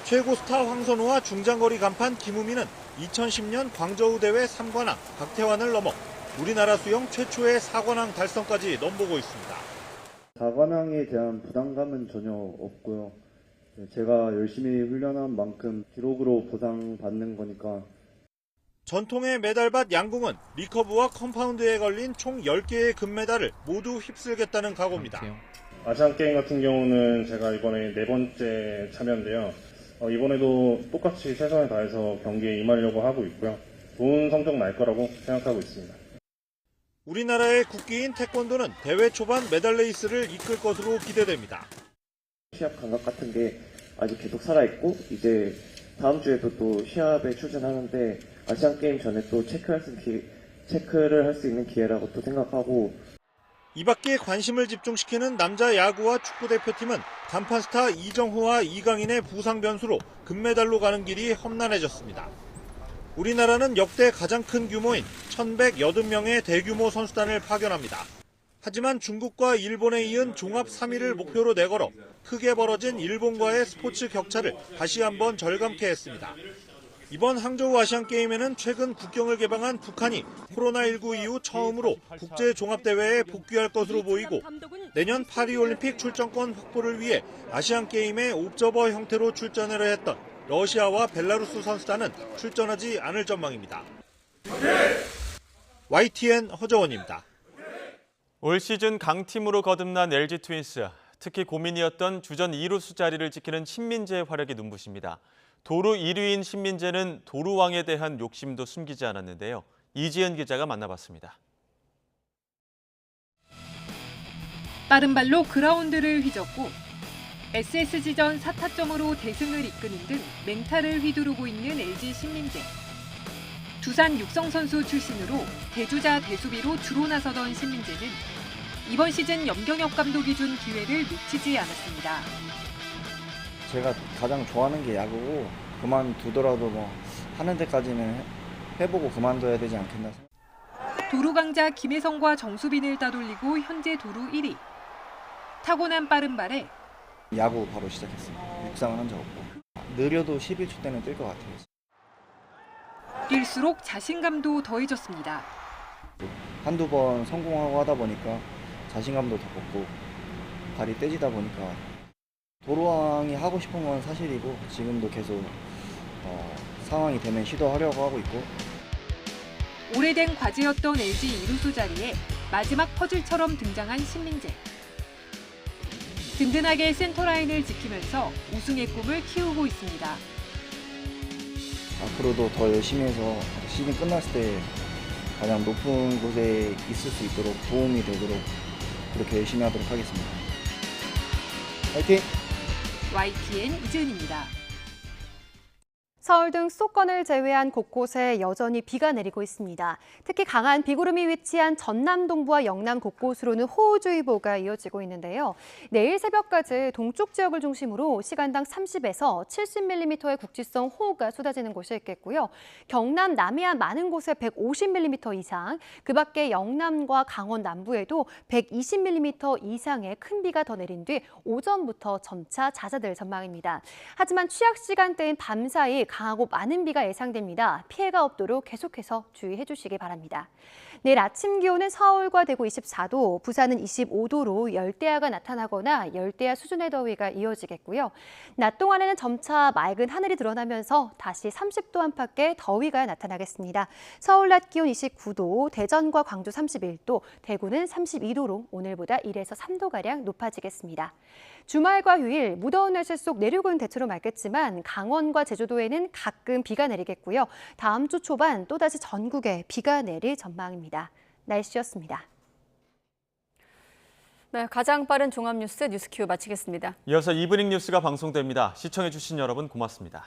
최고 스타 황선우와 중장거리 간판 김우민은 2010년 광저우 대회 3관왕 박태환을 넘어 우리나라 수영 최초의 4관왕 달성까지 넘보고 있습니다. 4관왕에 대한 부담감은 전혀 없고요. 제가 열심히 훈련한 만큼 기록으로 보상받는 거니까. 전통의 메달밭 양궁은 리커브와 컴파운드에 걸린 총 10개의 금메달을 모두 휩쓸겠다는 각오입니다. 아시안게임 같은 경우는 제가 이번에 4번째 참여인데요. 이번에도 똑같이 최선을 다해서 경기에 임하려고 하고 있고요. 좋은 성적 날 거라고 생각하고 있습니다. 우리나라의 국기인 태권도는 대회 초반 메달 레이스를 이끌 것으로 기대됩니다. 시합 감각 같은 게 아직 계속 살아있고 이제 다음 주에도 또 시합에 출전하는데 아시안게임 전에 또 체크를 할 수 있는 기회라고 또 생각하고 이 밖에 관심을 집중시키는 남자 야구와 축구 대표팀은 간판 스타 이정후와 이강인의 부상 변수로 금메달로 가는 길이 험난해졌습니다. 우리나라는 역대 가장 큰 규모인 1,180명의 대규모 선수단을 파견합니다. 하지만 중국과 일본에 이은 종합 3위를 목표로 내걸어 크게 벌어진 일본과의 스포츠 격차를 다시 한번 절감케 했습니다. 이번 항저우 아시안게임에는 최근 국경을 개방한 북한이 코로나19 이후 처음으로 국제종합대회에 복귀할 것으로 보이고 내년 파리올림픽 출전권 확보를 위해 아시안게임에 옵저버 형태로 출전을 했던 러시아와 벨라루스 선수단은 출전하지 않을 전망입니다. YTN 허정원입니다. 올 시즌 강팀으로 거듭난 LG 트윈스. 특히 고민이었던 주전 2루수 자리를 지키는 신민재의 활약이 눈부십니다. 도루 1위인 신민재는 도루왕에 대한 욕심도 숨기지 않았는데요. 이지은 기자가 만나봤습니다. 빠른 발로 그라운드를 휘젓고 SSG전 4타점으로 대승을 이끄는 등 맹타를 휘두르고 있는 LG 신민재. 두산 육성 선수 출신으로 대주자 대수비로 주로 나서던 신민재는 이번 시즌 염경엽 감독이 준 기회를 놓치지 않았습니다. 제가 가장 좋아하는 게 야구고 그만두더라도 하는 데까지는 해보고 그만둬야 되지 않겠나 생각합니다. 도루 강자 김혜성과 정수빈을 따돌리고 현재 도루 1위. 타고난 빠른 발에 야구 바로 시작했어요. 육상은 한 적 없고 느려도 11초 때는 뛸 것 같아요. 뛸수록 자신감도 더해졌습니다. 한두 번 성공하고 하다 보니까 자신감도 더 붙고 발이 떼지다 보니까 도루왕이 하고 싶은 건 사실이고 지금도 계속 상황이 되면 시도하려고 하고 있고. 오래된 과제였던 LG 2루수 자리에 마지막 퍼즐처럼 등장한 신민재. 든든하게 센터라인을 지키면서 우승의 꿈을 키우고 있습니다. 앞으로도 더 열심히 해서 시즌 끝났을 때 가장 높은 곳에 있을 수 있도록 도움이 되도록 그렇게 열심히 하도록 하겠습니다. 화이팅! YTN 이지은입니다. 서울 등 수도권을 제외한 곳곳에 여전히 비가 내리고 있습니다. 특히 강한 비구름이 위치한 전남 동부와 영남 곳곳으로는 호우주의보가 이어지고 있는데요. 내일 새벽까지 동쪽 지역을 중심으로 시간당 30에서 70mm의 국지성 호우가 쏟아지는 곳이 있겠고요. 경남 남해안 많은 곳에 150mm 이상, 그 밖에 영남과 강원 남부에도 120mm 이상의 큰 비가 더 내린 뒤 오전부터 점차 잦아들 전망입니다. 하지만 취약 시간대인 밤사이 강하고 많은 비가 예상됩니다. 피해가 없도록 계속해서 주의해 주시기 바랍니다. 내일 아침 기온은 서울과 대구 24도, 부산은 25도로 열대야가 나타나거나 열대야 수준의 더위가 이어지겠고요. 낮 동안에는 점차 맑은 하늘이 드러나면서 다시 30도 안팎의 더위가 나타나겠습니다. 서울 낮 기온 29도, 대전과 광주 31도, 대구는 32도로 오늘보다 1에서 3도가량 높아지겠습니다. 주말과 휴일, 무더운 날씨 속 내륙은 대체로 맑겠지만 강원과 제주도에는 가끔 비가 내리겠고요. 다음 주 초반 또다시 전국에 비가 내릴 전망입니다. 날씨였습니다. 네, 가장 빠른 종합뉴스 뉴스큐 마치겠습니다. 이어서 이브닝 뉴스가 방송됩니다. 시청해주신 여러분 고맙습니다.